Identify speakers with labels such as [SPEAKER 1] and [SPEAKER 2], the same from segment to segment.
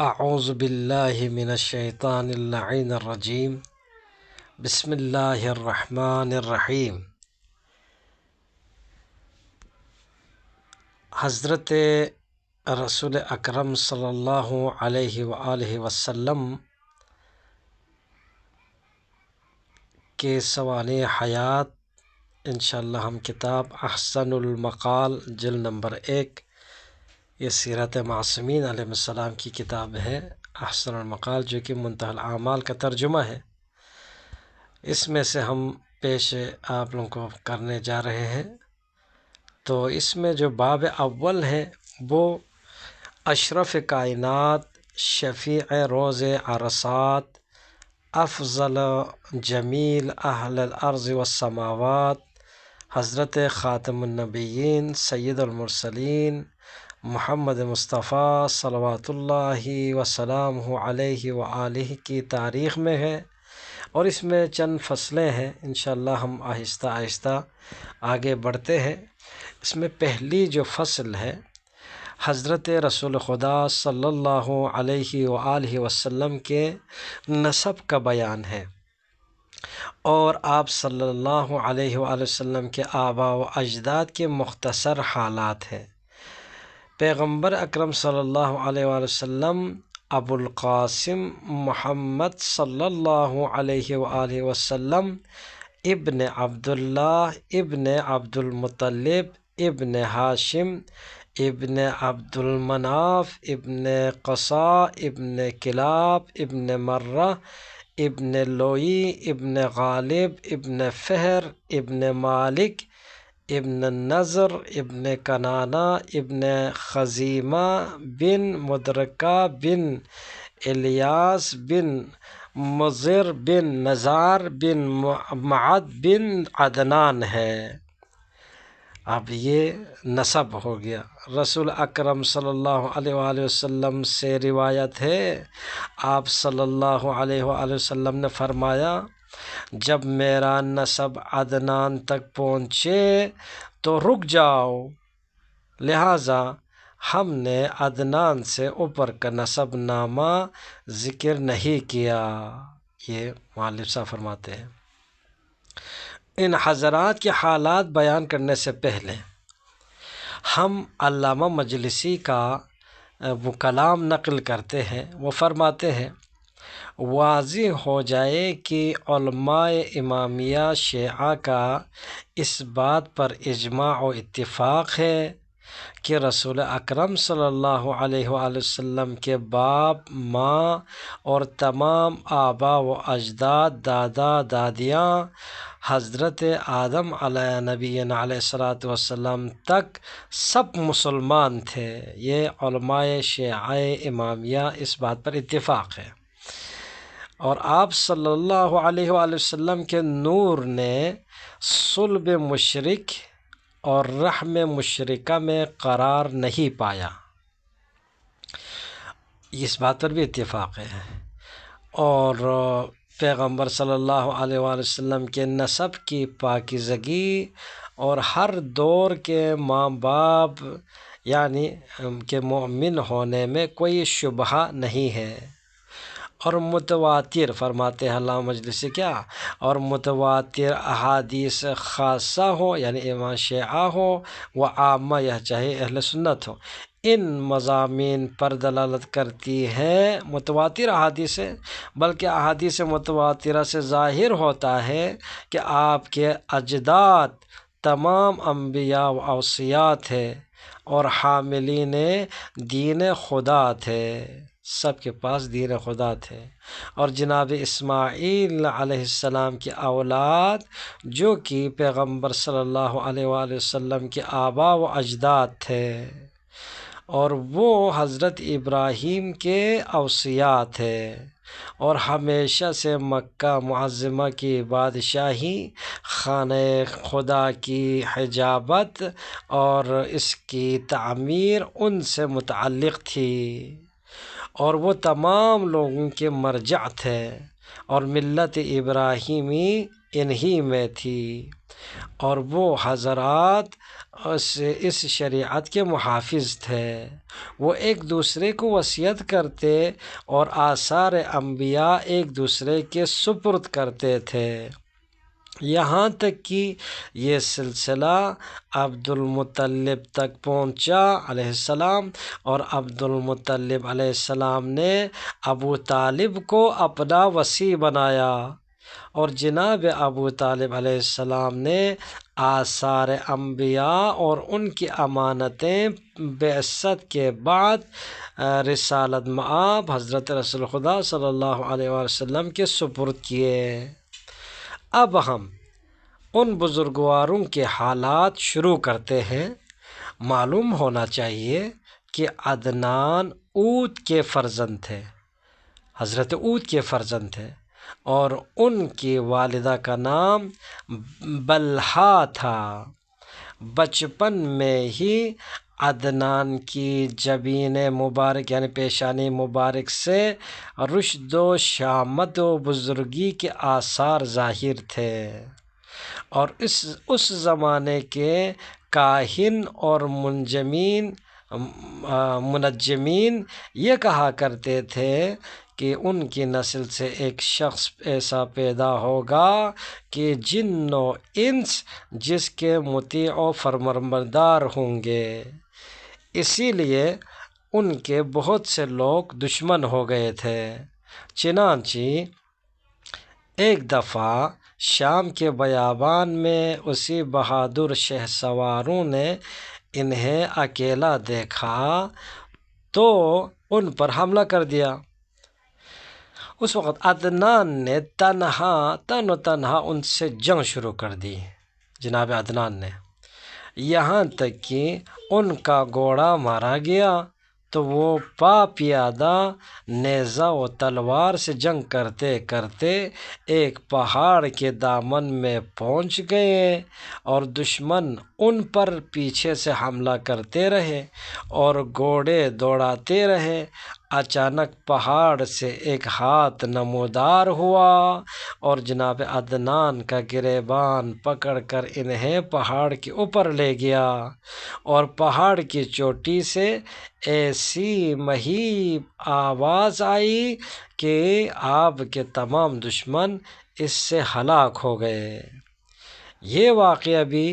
[SPEAKER 1] اعوذ باللہ من الشیطان اللعین الرجیم بسم اللہ الرحمن الرحیم۔ حضرت رسول اکرم صلی اللہ علیہ وآلہ وسلم کے سوانح حیات انشاءاللہ ہم کتاب احسن المقال جلد نمبر 1، یہ سیرت معصومین علیہ السلام کی کتاب ہے احسن المقال، جو کہ منتہی الاعمال کا ترجمہ ہے۔ اس میں سے ہم پیش آپ لوگوں کو کرنے جا رہے ہیں۔ تو اس میں جو باب اول ہے وہ اشرف کائنات، شفیع روز عرصات، افضل جمیل اہل الارض والسماوات، حضرت خاتم النبیین سید المرسلین محمد مصطفیٰ صلوات اللہ وسلامہ علیہ وآلہ کی تاریخ میں ہے، اور اس میں چند فصلیں ہیں۔ انشاءاللہ ہم آہستہ آہستہ آگے بڑھتے ہیں۔ اس میں پہلی جو فصل ہے حضرت رسول خدا صلی اللہ علیہ وآلہ وسلم کے نسب کا بیان ہے، اور آپ صلی اللہ علیہ وآلہ وسلم کے آباء و اجداد کے مختصر حالات ہیں۔ پیغمبر اکرم صلی اللہ علیہ وآلہ وسلم ابو القاسم محمد صلی اللہ علیہ وآلہ وسلم ابن عبداللہ ابن عبد المطلب ابن ہاشم ابن عبد المناف ابن قصا ابن کلاب ابن مرہ ابن لوئی ابن غالب ابن فہر ابن مالک ابن النضر ابن کنانہ ابن خزیمہ بن مدرکہ بن الیاس بن مضر بن نزار بن معد بن عدنان ہے۔ اب یہ نسب ہو گیا۔ رسول اکرم صلی اللہ علیہ وآلہ وسلم سے روایت ہے، آپ صلی اللہ علیہ وآلہ وسلم نے فرمایا، جب میرا نسب عدنان تک پہنچے تو رک جاؤ، لہٰذا ہم نے عدنان سے اوپر کا نسب نامہ ذکر نہیں کیا۔ یہ مؤلف صاحب فرماتے ہیں۔ ان حضرات کے حالات بیان کرنے سے پہلے ہم علامہ مجلسی کا وہ کلام نقل کرتے ہیں۔ وہ فرماتے ہیں، واضح ہو جائے کہ علماء امامیہ شیعہ کا اس بات پر اجماع و اتفاق ہے کہ رسول اکرم صلی اللہ علیہ وآلہ وسلم کے باپ، ماں اور تمام آباء و اجداد، دادا دادیاں حضرت آدم علیہ نبینا علیہ الصلوۃ والسلام تک سب مسلمان تھے۔ یہ علماء شیعہ امامیہ اس بات پر اتفاق ہے، اور آپ صلی اللہ علیہ وآلہ وسلم کے نور نے صلب مشرک اور رحم مشرکہ میں قرار نہیں پایا، اس بات پر بھی اتفاق ہے۔ اور پیغمبر صلی اللہ علیہ وآلہ وسلم کے نسب کی پاکیزگی اور ہر دور کے ماں باپ یعنی کہ مومن ہونے میں کوئی شبہ نہیں ہے، اور متواتر فرماتے ہیں علامہ مجلسی کیا، اور متواتر احادیث خاصہ ہو یعنی امام شیعہ ہو و عامہ یا چاہے اہل سنت ہو، ان مضامین پر دلالت کرتی ہے متواتر احادیث، بلکہ احادیث متواترہ سے ظاہر ہوتا ہے کہ آپ کے اجداد تمام انبیاء و اوصیاء تھے اور حاملین دین خدا تھے، سب کے پاس دین خدا تھے، اور جناب اسماعیل علیہ السلام کی اولاد جو کہ پیغمبر صلی اللہ علیہ وآلہ وسلم کے آباء و اجداد تھے، اور وہ حضرت ابراہیم کے اوصیاء تھے، اور ہمیشہ سے مکہ معظمہ کی بادشاہی، خانہ خدا کی حجابت اور اس کی تعمیر ان سے متعلق تھی، اور وہ تمام لوگوں کے مرجع تھے، اور ملت ابراہیمی انہی میں تھی، اور وہ حضرات اس شریعت کے محافظ تھے۔ وہ ایک دوسرے کو وصیت کرتے اور آثار انبیاء ایک دوسرے کے سپرد کرتے تھے، یہاں تک کہ یہ سلسلہ عبد المطلب تک پہنچا علیہ السلام، اور عبد المطلب علیہ السلام نے ابو طالب کو اپنا وصی بنایا، اور جناب ابو طالب علیہ السلام نے آثار انبیاء اور ان کی امانتیں بعثت کے بعد رسالت مآب حضرت رسول خدا صلی اللہ علیہ وسلم کے سپرد کیے۔ اب ہم ان بزرگواروں کے حالات شروع کرتے ہیں۔ معلوم ہونا چاہیے کہ عدنان اوت کے فرزند تھے، حضرت اوت کے فرزند تھے، اور ان کی والدہ کا نام بلہا تھا۔ بچپن میں ہی عدنان کی جبین مبارک یعنی پیشانی مبارک سے رشد و شامت و بزرگی کے آثار ظاہر تھے، اور اس زمانے کے کاہن اور منجمین یہ کہا کرتے تھے کہ ان کی نسل سے ایک شخص ایسا پیدا ہوگا کہ جن و انس جس کے مطیع و فرمانبردار ہوں گے۔ اسی لیے ان کے بہت سے لوگ دشمن ہو گئے تھے۔ چنانچہ ایک دفعہ شام کے بیابان میں اسی بہادر شہسواروں نے انہیں اکیلا دیکھا تو ان پر حملہ کر دیا۔ اس وقت عدنان نے تنہا ان سے جنگ شروع کر دی، جناب عدنان نے، یہاں تک کہ ان کا گھوڑا مارا گیا تو وہ پیادہ نیزہ و تلوار سے جنگ کرتے کرتے ایک پہاڑ کے دامن میں پہنچ گئے، اور دشمن ان پر پیچھے سے حملہ کرتے رہے اور گھوڑے دوڑاتے رہے۔ اچانک پہاڑ سے ایک ہاتھ نمودار ہوا اور جناب عدنان کا گریبان پکڑ کر انہیں پہاڑ کے اوپر لے گیا، اور پہاڑ کی چوٹی سے ایسی مہیب آواز آئی کہ آپ کے تمام دشمن اس سے ہلاک ہو گئے۔ یہ واقعہ بھی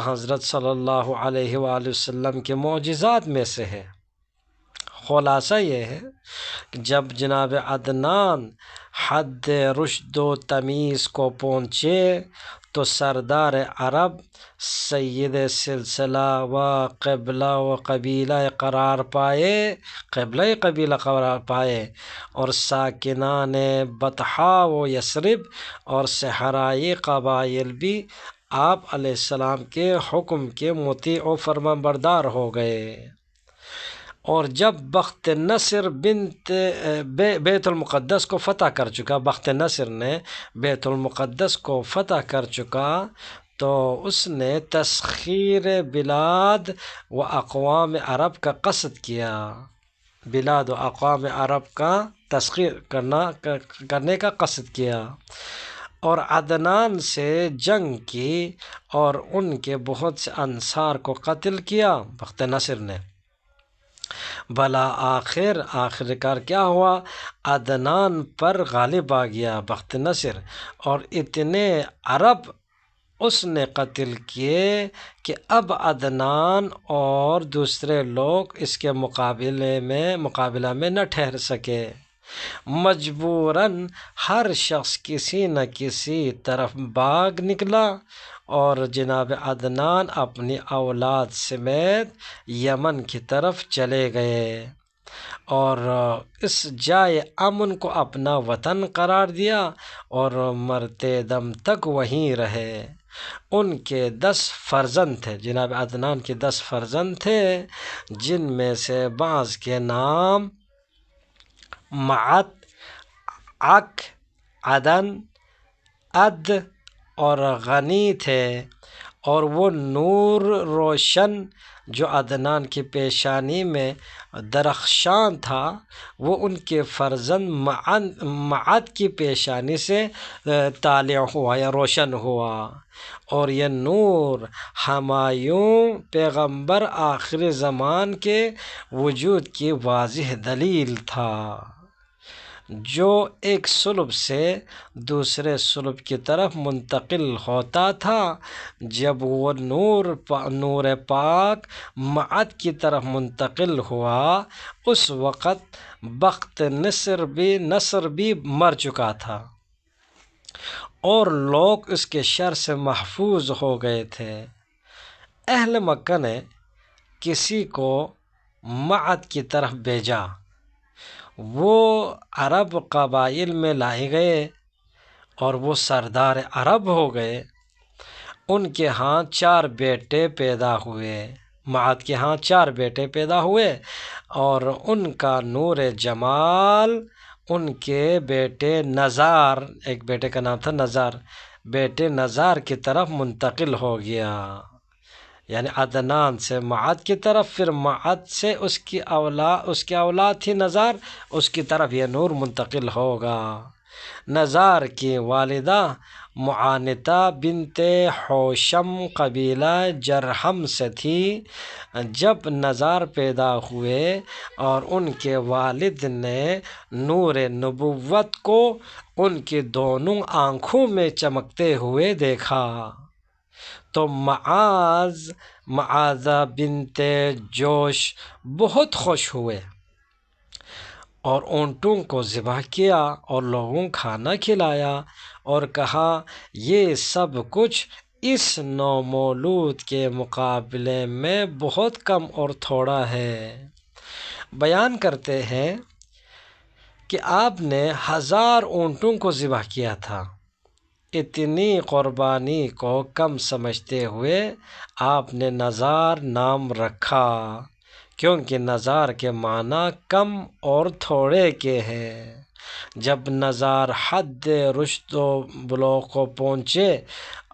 [SPEAKER 1] حضرت صلی اللہ علیہ وآلہ وسلم کے معجزات میں سے ہے۔ خلاصہ یہ ہے کہ جب جناب عدنان حد رشد و تمیز کو پہنچے تو سردار عرب، سید سلسلہ و قبیلہ قرار پائے، اور ساکنان بطحاء و یثرب اور صحرائی قبائل بھی آپ علیہ السلام کے حکم کے مطیع و فرمانبردار ہو گئے۔ اور جب بخت نصر بیت المقدس کو فتح کر چکا، بخت نصر نے بیت المقدس کو فتح کر چکا، تو اس نے تسخیر بلاد و اقوام عرب کا قصد کیا، بلاد و اقوام عرب کا تسخیر کرنے کا قصد کیا، اور عدنان سے جنگ کی اور ان کے بہت سے انصار کو قتل کیا بخت نصر نے۔ بھلا آخرکار کیا ہوا؟ عدنان پر غالب آ گیا بخت نصر، اور اتنے عرب اس نے قتل کیے کہ اب عدنان اور دوسرے لوگ اس کے مقابلہ میں نہ ٹھہر سکے۔ مجبوراً ہر شخص کسی نہ کسی طرف بھاگ نکلا، اور جناب عدنان اپنی اولاد سمیت یمن کی طرف چلے گئے اور اس جائے امن کو اپنا وطن قرار دیا، اور مرتے دم تک وہیں رہے۔ ان کے 10 فرزند تھے، جناب عدنان کے 10 فرزند تھے، جن میں سے بعض کے نام معد، عق، عدن، عد اور غنی تھے، اور وہ نور روشن جو عدنان کی پیشانی میں درخشاں تھا وہ ان کے فرزند معد کی پیشانی سے طالع ہوا یا روشن ہوا، اور یہ نور ہمایوں پیغمبر آخر زمان کے وجود کی واضح دلیل تھا، جو ایک صلب سے دوسرے صلب کی طرف منتقل ہوتا تھا۔ جب وہ نور پاک معد کی طرف منتقل ہوا، اس وقت بخت نصر بھی مر چکا تھا اور لوگ اس کے شر سے محفوظ ہو گئے تھے۔ اہل مکہ نے کسی کو معد کی طرف بھیجا، وہ عرب قبائل میں لائے گئے اور وہ سردار عرب ہو گئے۔ ان کے ہاں 4 بیٹے پیدا ہوئے، معد کے ہاں 4 بیٹے پیدا ہوئے، اور ان کا نور جمال ان کے بیٹے نزار، ایک بیٹے کا نام تھا نزار، بیٹے نزار کی طرف منتقل ہو گیا، یعنی عدنان سے معد کی طرف، پھر معد سے اس کی اولاد تھی نزار، اس کی طرف یہ نور منتقل ہوگا۔ نزار کی والدہ معانتہ بنت حوشم قبیلہ جرہم سے تھی۔ جب نزار پیدا ہوئے اور ان کے والد نے نور نبوت کو ان کی دونوں آنکھوں میں چمکتے ہوئے دیکھا تو معاذہ بنت جوش بہت خوش ہوئے اور اونٹوں کو ذبح کیا اور لوگوں کو کھانا کھلایا اور کہا یہ سب کچھ اس نومولود کے مقابلے میں بہت کم اور تھوڑا ہے۔ بیان کرتے ہیں کہ آپ نے 1000 اونٹوں کو ذبح کیا تھا۔ اتنی قربانی کو کم سمجھتے ہوئے آپ نے نزار نام رکھا، کیونکہ نزار کے معنی کم اور تھوڑے کے ہیں۔ جب نزار حد رشد و بلوغ کو پہنچے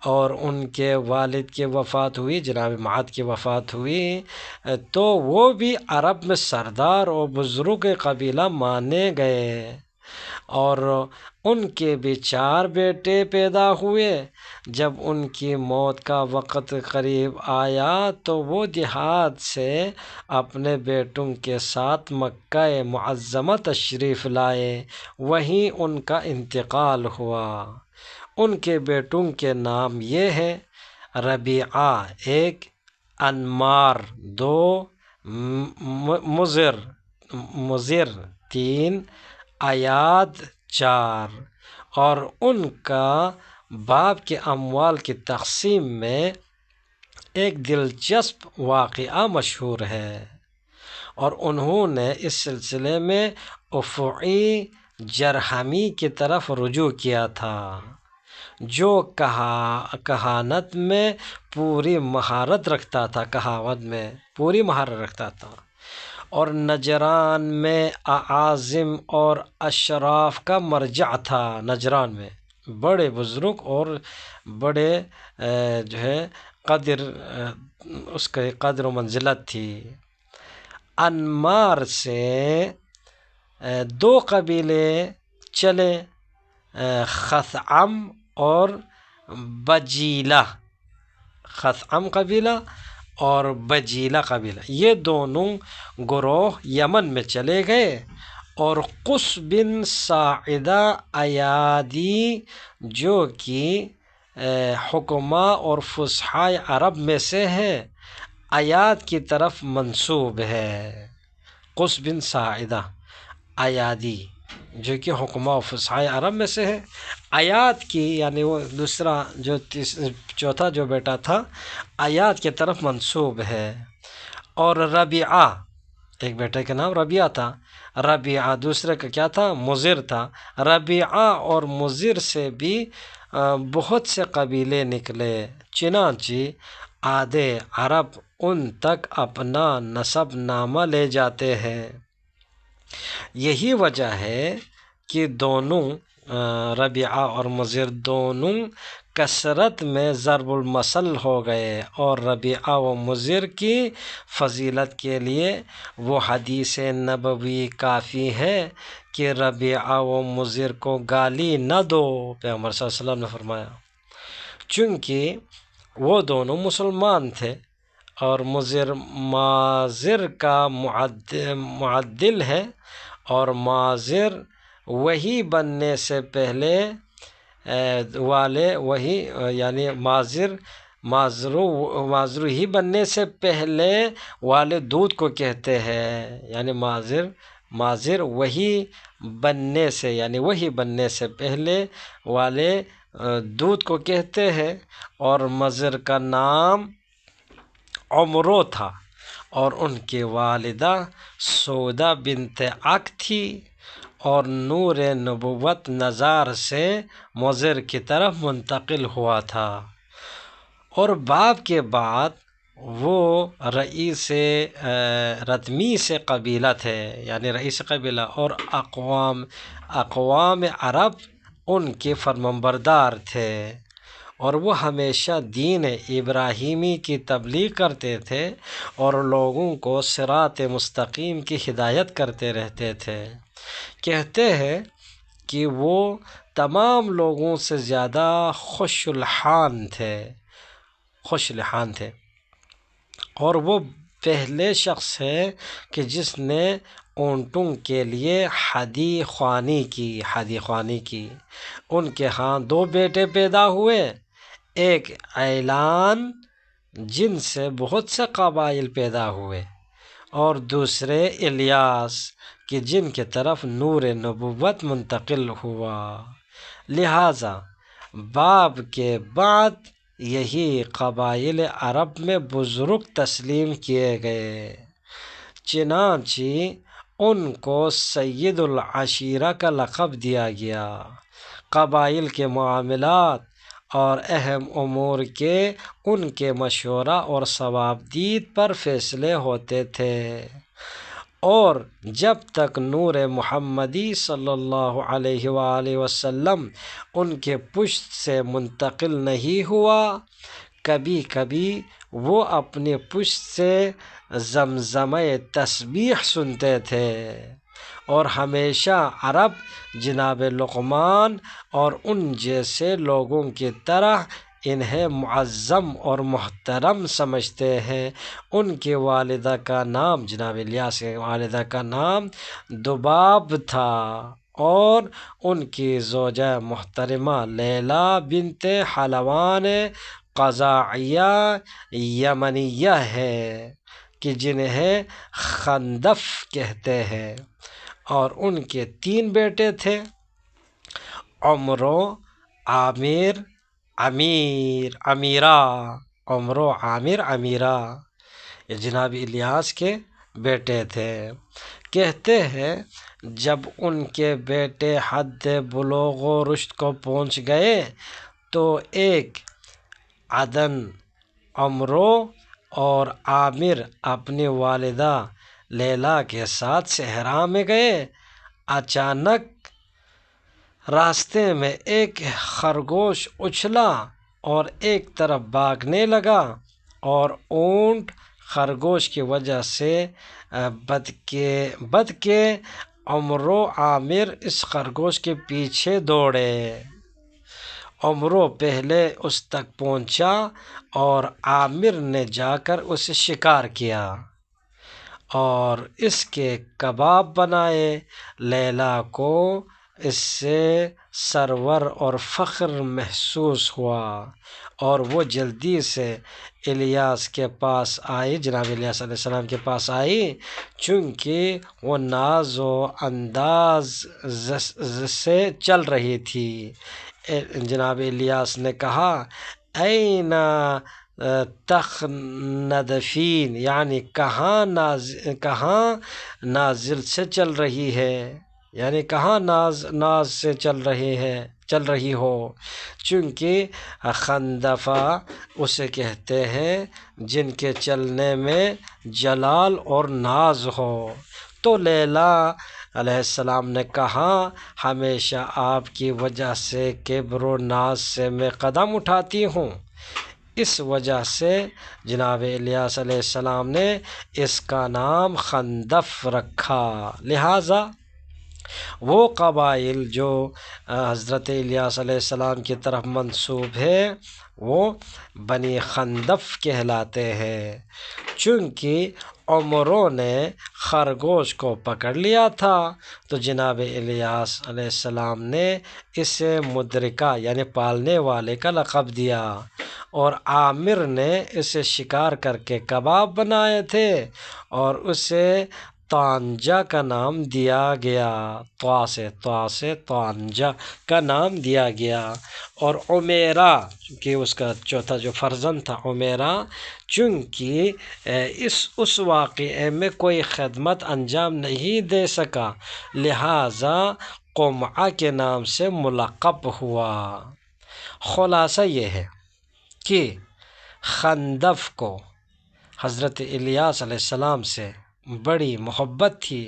[SPEAKER 1] اور ان کے والد کی وفات ہوئی، جناب معد کی وفات ہوئی، تو وہ بھی عرب میں سردار اور بزرگ قبیلہ مانے گئے، اور ان کے بھی 4 بیٹے پیدا ہوئے۔ جب ان کی موت کا وقت قریب آیا تو وہ دیہات سے اپنے بیٹوں کے ساتھ مکہ معظمہ تشریف لائے، وہیں ان کا انتقال ہوا۔ ان کے بیٹوں کے نام یہ ہیں: ربیعہ 1، انمار 2، مضر 3، ایاد 4۔ اور ان کا باپ کے اموال کی تقسیم میں ایک دلچسپ واقعہ مشہور ہے، اور انہوں نے اس سلسلے میں افعی جرہمی کی طرف رجوع کیا تھا، جو کہانت میں پوری مہارت رکھتا تھا، کہاوت میں پوری مہارت رکھتا تھا، اور نجران میں اعاظم اور اشراف کا مرجع تھا۔ نجران میں بڑے بزرگ اور بڑے قدر، اس کا قدر و منزلت تھی۔ انمار سے 2 قبیلے چلے، خثعم اور بجیلہ، خثعم قبیلہ اور بجیلہ قبیلہ، یہ دونوں گروہ یمن میں چلے گئے، اور قس بن ساعدہ ایادی جو کہ حکماء اور فصحاء عرب میں سے ہے، ایاد کی طرف منسوب ہے۔ قس بن ساعدہ ایادی جو کہ حکماء و فصحاء عرب میں سے ہے، ایاد کی یعنی وہ دوسرا جو چوتھا جو بیٹا تھا ایاد کی طرف منسوب ہے۔ اور ربیعہ، ایک بیٹے کا نام ربیعہ تھا، ربیعہ دوسرے کا کیا تھا؟ مضر تھا۔ ربیعہ اور مضر سے بھی بہت سے قبیلے نکلے، چنانچہ آدھے عرب ان تک اپنا نسب نامہ لے جاتے ہیں۔ یہی وجہ ہے کہ دونوں ربیعہ اور مضر دونوں کثرت میں ضرب المثل ہو گئے، اور ربیعہ و مضر کی فضیلت کے لیے وہ حدیث نبوی کافی ہے کہ ربیعہ و مضر کو گالی نہ دو، پیغمبر صلی اللہ علیہ وسلم نے فرمایا، چونکہ وہ دونوں مسلمان تھے، اور ماضر کا معدل ہے، اور ماضر وہی بننے سے پہلے والے وہی یعنی ماضر ہی بننے سے پہلے والے دودھ کو کہتے ہیں، یعنی ماضر وہی بننے سے یعنی وہی بننے سے پہلے والے دودھ کو کہتے ہیں، اور مضر کا نام عمرو تھا، اور ان کی والدہ سودہ بنت عق تھی، اور نور نبوت نزار سے مضر کی طرف منتقل ہوا تھا، اور باپ کے بعد وہ رئیس رتمی سے قبیلہ تھے، یعنی رئیس قبیلہ، اور اقوام عرب ان کے فرمانبردار تھے، اور وہ ہمیشہ دین ابراہیمی کی تبلیغ کرتے تھے، اور لوگوں کو صراط مستقیم کی ہدایت کرتے رہتے تھے۔ کہتے ہیں کہ وہ تمام لوگوں سے زیادہ خوش الحال تھے، اور وہ پہلے شخص ہے کہ جس نے اونٹوں کے لیے ہدی خوانی کی۔ ان کے ہاں 2 بیٹے پیدا ہوئے، ایک اعلان جن سے بہت سے قبائل پیدا ہوئے، اور دوسرے الیاس کہ جن کی طرف نور نبوت منتقل ہوا، لہذا باپ کے بعد یہی قبائل عرب میں بزرگ تسلیم کیے گئے، چنانچہ ان کو سید العشیرہ کا لقب دیا گیا۔ قبائل کے معاملات اور اہم امور کے ان کے مشورہ اور ثوابدید پر فیصلے ہوتے تھے، اور جب تک نور محمدی صلی اللہ علیہ وآلہ وسلم ان کے پشت سے منتقل نہیں ہوا، کبھی کبھی وہ اپنی پشت سے زمزمہ تسبیح سنتے تھے، اور ہمیشہ عرب جناب لقمان اور ان جیسے لوگوں کی طرح انہیں معظم اور محترم سمجھتے ہیں۔ ان کی والدہ کا نام جناب الیاس کی والدہ کا نام دباب تھا، اور ان کی زوجہ محترمہ لیلی بنت حلوان قزاعیہ یمنیہ ہے کہ جنہیں خندف کہتے ہیں، اور ان کے 3 بیٹے تھے، عمرو، عامر، امیرہ، یہ جناب الیاس کے بیٹے تھے۔ کہتے ہیں جب ان کے بیٹے حد بلوغ و رشد کو پہنچ گئے تو ایک عدن عمرو اور عامر اپنی والدہ لیلی کے ساتھ صحرا میں گئے۔ اچانک راستے میں ایک خرگوش اچھلا اور ایک طرف بھاگنے لگا، اور اونٹ خرگوش کی وجہ سے بد کے عمرو عامر اس خرگوش کے پیچھے دوڑے۔ عمرو پہلے اس تک پہنچا، اور عامر نے جا کر اسے شکار کیا اور اس کے کباب بنائے۔ لیلی کو اس سے سرور اور فخر محسوس ہوا، اور وہ جلدی سے الیاس کے پاس آئی، جناب الیاس علیہ السلام کے پاس آئی، چونکہ وہ ناز و انداز سے چل رہی تھی۔ جناب الیاس نے کہا این تخندفین، یعنی کہاں نازل سے چل رہی ہے، یعنی کہاں ناز سے چل رہی ہو، چونکہ خندفہ اسے کہتے ہیں جن کے چلنے میں جلال اور ناز ہو۔ تو لیلی علیہ السلام نے کہا ہمیشہ آپ کی وجہ سے کبر و ناز سے میں قدم اٹھاتی ہوں، اس وجہ سے جناب الیاس علیہ السلام نے اس کا نام خندف رکھا۔ لہٰذا وہ قبائل جو حضرت الیاس علیہ السلام کی طرف منسوب ہے وہ بنی خندف کہلاتے ہیں، چونکہ عمروں نے خرگوش کو پکڑ لیا تھا تو جناب الیاس علیہ السلام نے اسے مدرکہ یعنی پالنے والے کا لقب دیا، اور عامر نے اسے شکار کر کے کباب بنائے تھے اور اسے طعنجہ کا نام دیا گیا، طا سے طعنجہ کا نام دیا گیا۔ اور عمیرہ کہ اس کا چوتھا جو فرزند تھا عمیرہ، چونکہ اس واقعے میں کوئی خدمت انجام نہیں دے سکا لہٰذا قمعہ کے نام سے ملقب ہوا۔ خلاصہ یہ ہے کہ خندف کو حضرت الیاس علیہ السلام سے بڑی محبت تھی۔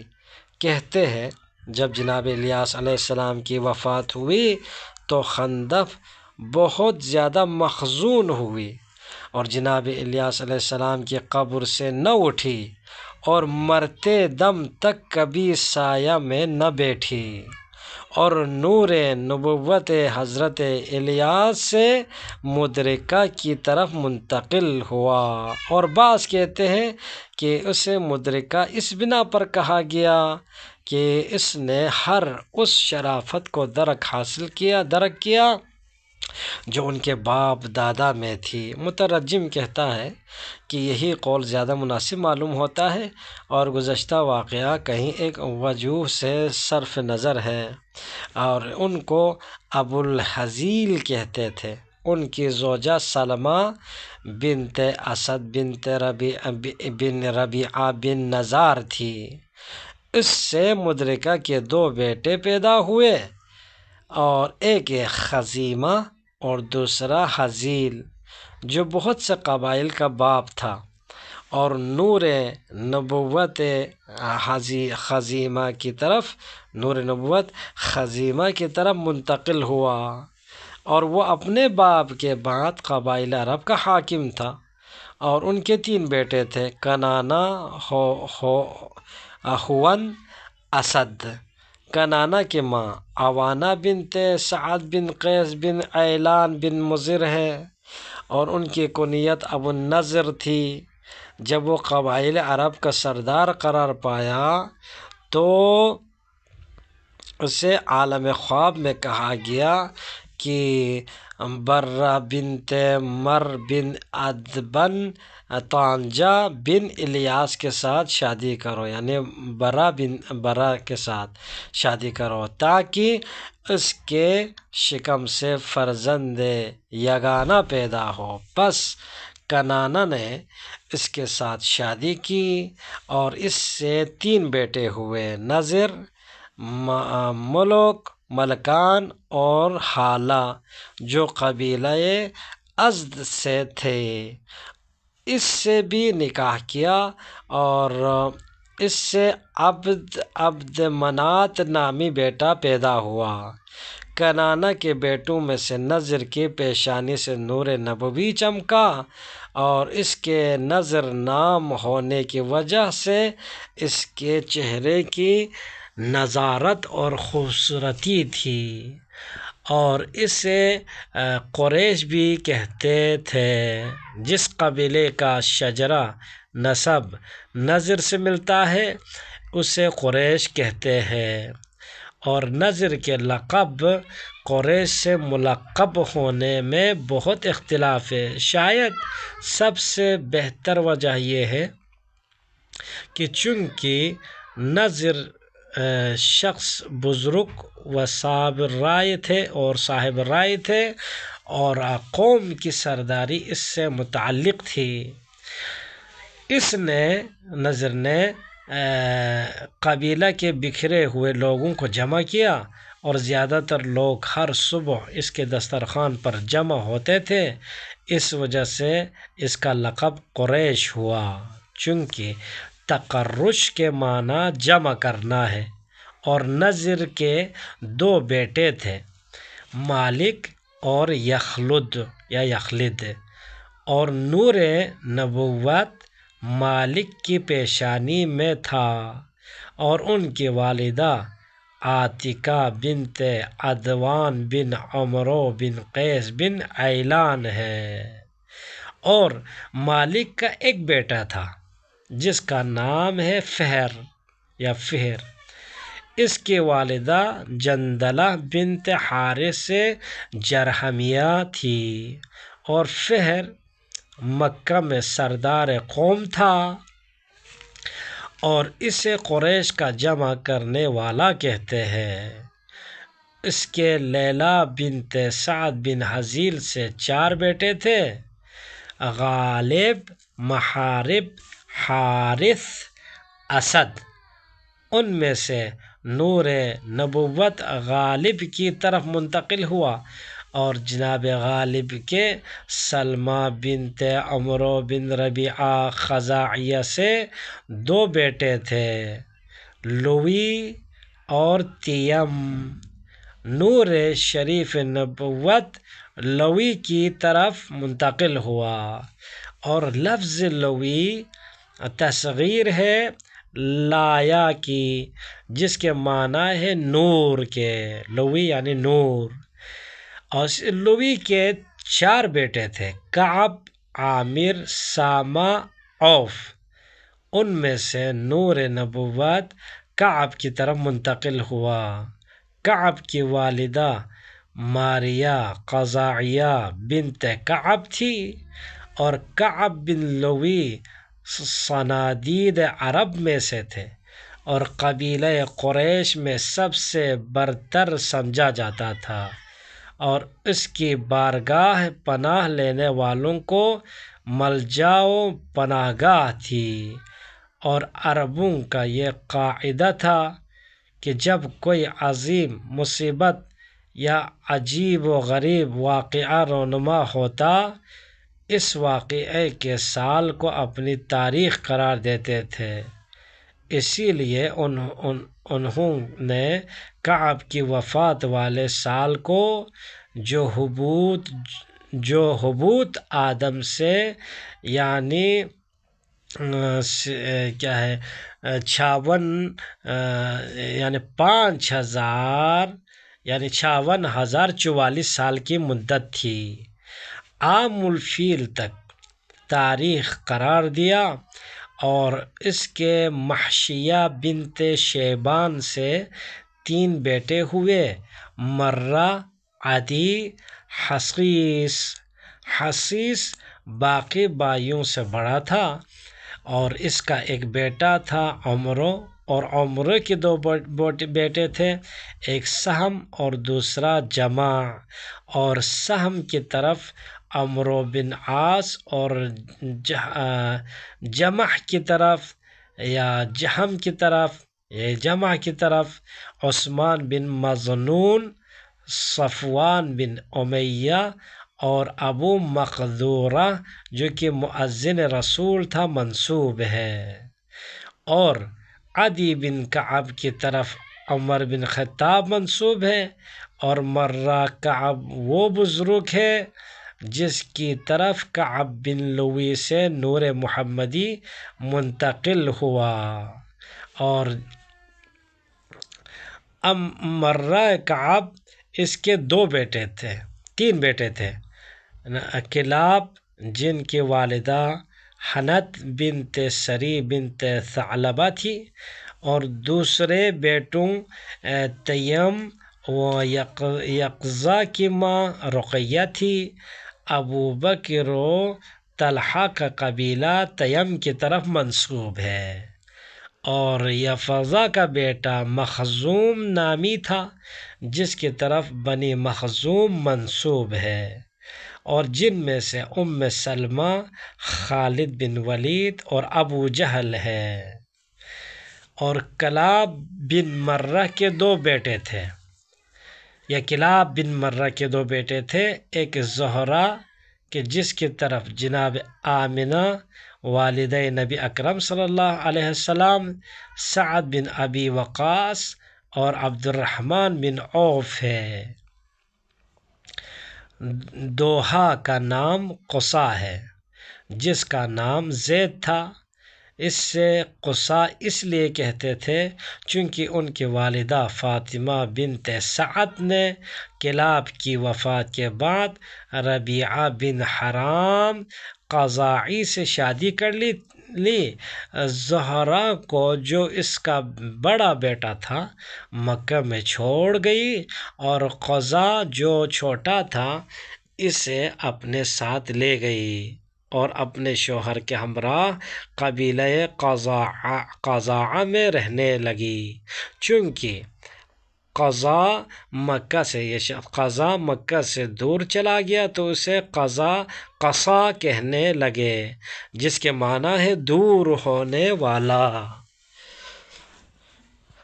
[SPEAKER 1] کہتے ہیں جب جناب الیاس علیہ السلام کی وفات ہوئی تو خندف بہت زیادہ محزون ہوئی اور جناب الیاس علیہ السلام کی قبر سے نہ اٹھی اور مرتے دم تک کبھی سایہ میں نہ بیٹھی، اور نور نبوت حضرت الیاس سے مدرکہ کی طرف منتقل ہوا۔ اور بعض کہتے ہیں کہ اسے مدرکہ اس بنا پر کہا گیا کہ اس نے ہر اس شرافت کو درک کیا جو ان کے باپ دادا میں تھی۔ مترجم کہتا ہے کہ یہی قول زیادہ مناسب معلوم ہوتا ہے اور گزشتہ واقعہ کہیں ایک وجوہ سے صرف نظر ہے، اور ان کو ابو الحزیل کہتے تھے۔ ان کی زوجہ سلمہ بنت اسد بن ربیعہ بن نزار تھی۔ اس سے مدرکہ کے 2 بیٹے پیدا ہوئے، اور ایک خزیمہ اور دوسرا حزیل جو بہت سے قبائل کا باپ تھا، اور نور نبوت خزیمہ کی طرف منتقل ہوا، اور وہ اپنے باپ کے بعد قبائل عرب کا حاکم تھا، اور ان کے 3 بیٹے تھے، کنانہ، ہون، اسد۔ کنانہ کی ماں عوانہ بنت سعد بن قیس بن عیلان بن مضر ہے، اور ان کی کنیت ابو النضر تھی۔ جب وہ قبائل عرب کا سردار قرار پایا تو اسے عالم خواب میں کہا گیا کہ برہ بنت مر بن ادبن طعنجہ بن الیاس کے ساتھ شادی کرو، یعنی برہ کے ساتھ شادی کرو تاکہ اس کے شکم سے فرزند یگانہ پیدا ہو۔ پس کنانہ نے اس کے ساتھ شادی کی اور اس سے 3 بیٹے ہوئے، نضر، ملک، ملکان اور حالہ جو قبیلہ ازد سے تھے۔ اس سے بھی نکاح کیا اور اس سے عبد منات نامی بیٹا پیدا ہوا۔ کنانہ کے بیٹوں میں سے نضر کی پیشانی سے نور نبوی چمکا، اور اس کے نضر نام ہونے کی وجہ سے اس کے چہرے کی نضارت اور خوبصورتی تھی، اور اسے قریش بھی کہتے تھے۔ جس قبیلے کا شجرہ نسب نضر سے ملتا ہے اسے قریش کہتے ہیں، اور نضر کے لقب قریش سے ملقب ہونے میں بہت اختلاف ہے۔ شاید سب سے بہتر وجہ یہ ہے کہ چونکہ نضر شخص بزرگ و صاحب رائے تھے اور قوم کی سرداری اس سے متعلق تھی، نضر نے قبیلہ کے بکھرے ہوئے لوگوں کو جمع کیا، اور زیادہ تر لوگ ہر صبح اس کے دسترخوان پر جمع ہوتے تھے، اس وجہ سے اس کا لقب قریش ہوا، چونکہ تقرش کے معنی جمع کرنا ہے، اور نضر کے 2 بیٹے تھے، مالک اور یخلد، اور نور نبوت مالک کی پیشانی میں تھا، اور ان کی والدہ عاتکہ بنت عدوان بن عمرو بن قیس بن عیلان ہے۔ اور مالک کا ایک بیٹا تھا جس کا نام ہے فہر۔ اس کی والدہ جندلہ بنت حارث جرہمیہ تھی، اور فہر مکہ میں سردار قوم تھا، اور اسے قریش کا جمع کرنے والا کہتے ہیں۔ اس کے لیلہ بنت سعد بن حذیل سے 4 بیٹے تھے، غالب، محارب، حارث، اسد۔ ان میں سے نور نبوت غالب کی طرف منتقل ہوا، اور جناب غالب کے سلمیٰ بنت عمرو بن ربیعہ خزاعیہ سے 2 بیٹے تھے، لوی اور تیم۔ نور شریف نبوت لوی کی طرف منتقل ہوا، اور لفظ لوی تصغیر ہے لایا کی، جس کے معنی ہے نور کے، لوی یعنی نور۔ اور لوی کے 4 بیٹے تھے، کعب، عامر، سامہ، عوف۔ ان میں سے نور نبوت کعب کی طرف منتقل ہوا۔ کعب کی والدہ ماریہ قزاعیہ بنت کعب تھی، اور کعب بن لوی صنادید عرب میں سے تھے، اور قبیلہ قریش میں سب سے برتر سمجھا جاتا تھا، اور اس کی بارگاہ پناہ لینے والوں کو ملجا و پناہ گاہ تھی۔ اور عربوں کا یہ قاعدہ تھا کہ جب کوئی عظیم مصیبت یا عجیب و غریب واقعہ رونما ہوتا، اس واقعے کے سال کو اپنی تاریخ قرار دیتے تھے۔ اسی لیے انہوں نے کعب کی وفات والے سال کو جو ہبوط آدم سے یعنی 56,044 سال کی مدت تھی، عام الفیل تک تاریخ قرار دیا۔ اور اس کے محشیہ بنت شیبان سے 3 بیٹے ہوئے، مرہ، عدی، حصیص باقی بھائیوں سے بڑا تھا، اور اس کا ایک بیٹا تھا عمرو، اور عمرو کے 2 بیٹے تھے، ایک سہم اور دوسرا جمع۔ اور سہم کی طرف عمرو بن عاص، اور جمع کی طرف عثمان بن مظنون، صفوان بن امیہ، اور ابو مقدورہ جو کہ مؤذن رسول تھا منسوب ہے۔ اور عدی بن کعب کی طرف عمر بن خطاب منسوب ہے، اور مرہ کعب وہ بزرگ ہے جس کی طرف کعب بن لوی سے نور محمدی منتقل ہوا۔ اور مرہ کعب اس کے 3 بیٹے تھے، کلاب جن کی والدہ حنت بنت سری بنت ثعلبہ تھی، اور دوسرے بیٹوں تیم و یقظہ کی ماں رقیہ تھی۔ ابو بکر و طلحہ کا قبیلہ تیم کی طرف منسوب ہے، اور یفظہ کا بیٹا مخزوم نامی تھا جس کی طرف بنی مخزوم منسوب ہے، اور جن میں سے سلمہ، خالد بن ولید اور ابو جہل ہے۔ اور کلاب بن مرہ کے 2 بیٹے تھے، ایک زہرہ کہ جس کی طرف جناب آمنہ والدہ نبی اکرم صلی اللہ علیہ وسلم، سعد بن ابی وقاص اور عبد الرحمن بن عوف ہے۔ دوحہ کا نام قصا ہے، جس کا نام زید تھا۔ اس سے قصا اس لیے کہتے تھے چونکہ ان کی والدہ فاطمہ بنت سعد نے کلاب کی وفات کے بعد ربیعہ بن حرام قزاعی سے شادی کر لی۔ زہرا کو، جو اس کا بڑا بیٹا تھا، مکہ میں چھوڑ گئی اور قزا جو چھوٹا تھا اسے اپنے ساتھ لے گئی اور اپنے شوہر کے ہمراہ قبیلہ قزاعہ میں رہنے لگی۔ چونکہ قزا مکہ سے دور چلا گیا تو اسے قصا کہنے لگے، جس کے معنی ہے دور ہونے والا۔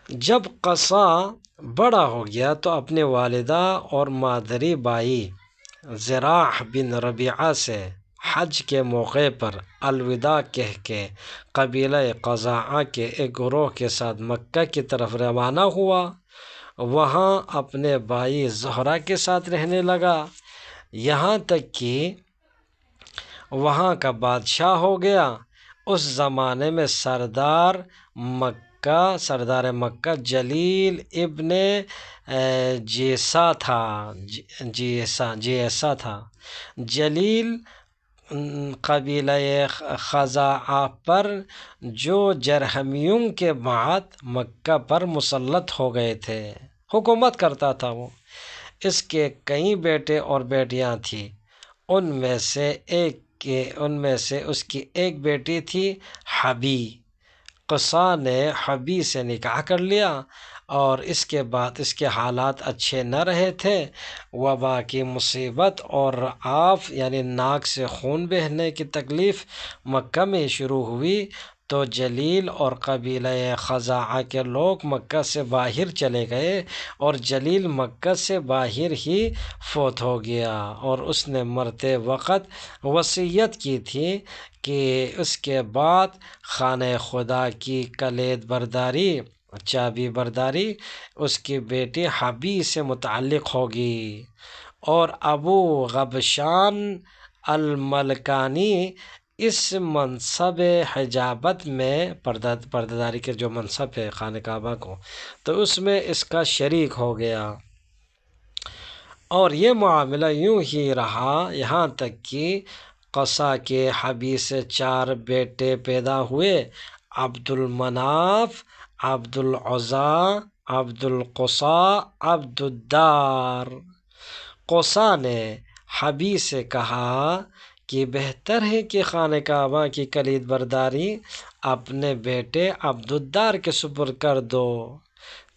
[SPEAKER 1] جب قصا بڑا ہو گیا تو اپنے والدہ اور مادری بھائی زراح بن ربیعہ سے حج کے موقع پر الوداع کہہ کے قبیلہ قزاعہ کے ایک گروہ کے ساتھ مکہ کی طرف روانہ ہوا۔ وہاں اپنے بھائی زہرہ کے ساتھ رہنے لگا، یہاں تک کہ وہاں کا بادشاہ ہو گیا۔ اس زمانے میں سردار مکہ جلیل ابن جیسا تھا۔ جلیل قبیلہ خزاعہ پر، جو جرہمیوں کے بعد مکہ پر مسلط ہو گئے تھے، حکومت کرتا تھا وہ۔ اس کے کئی بیٹے اور بیٹیاں تھیں، ان میں سے اس کی ایک بیٹی تھی حبی۔ قصا نے حبی سے نکاح کر لیا اور اس کے بعد اس کے حالات اچھے نہ رہے تھے۔ وبا کی مصیبت اور آف یعنی ناک سے خون بہنے کی تکلیف مکہ میں شروع ہوئی تو جلیل اور قبیلہ خزاعہ کے لوگ مکہ سے باہر چلے گئے اور جلیل مکہ سے باہر ہی فوت ہو گیا۔ اور اس نے مرتے وقت وصیت کی تھی کہ اس کے بعد خانہ خدا کی کلید برداری، چابی برداری اس کی بیٹی حبی سے متعلق ہوگی۔ اور ابو غبشان الملکانی اس منصب حجابت میں، پردہ کے جو منصب ہے خانہ کعبہ کو، تو اس میں اس کا شریک ہو گیا۔ اور یہ معاملہ یوں ہی رہا یہاں تک کہ قصا کے حبی سے 4 بیٹے پیدا ہوئے: عبد المناف، عبد العزیٰ، عبد القصا، عبد الدار۔ قصا نے حبی سے کہا کہ بہتر ہے کہ خانہ کعبہ کی کلید برداری اپنے بیٹے عبد الدار کے سپرد کر دو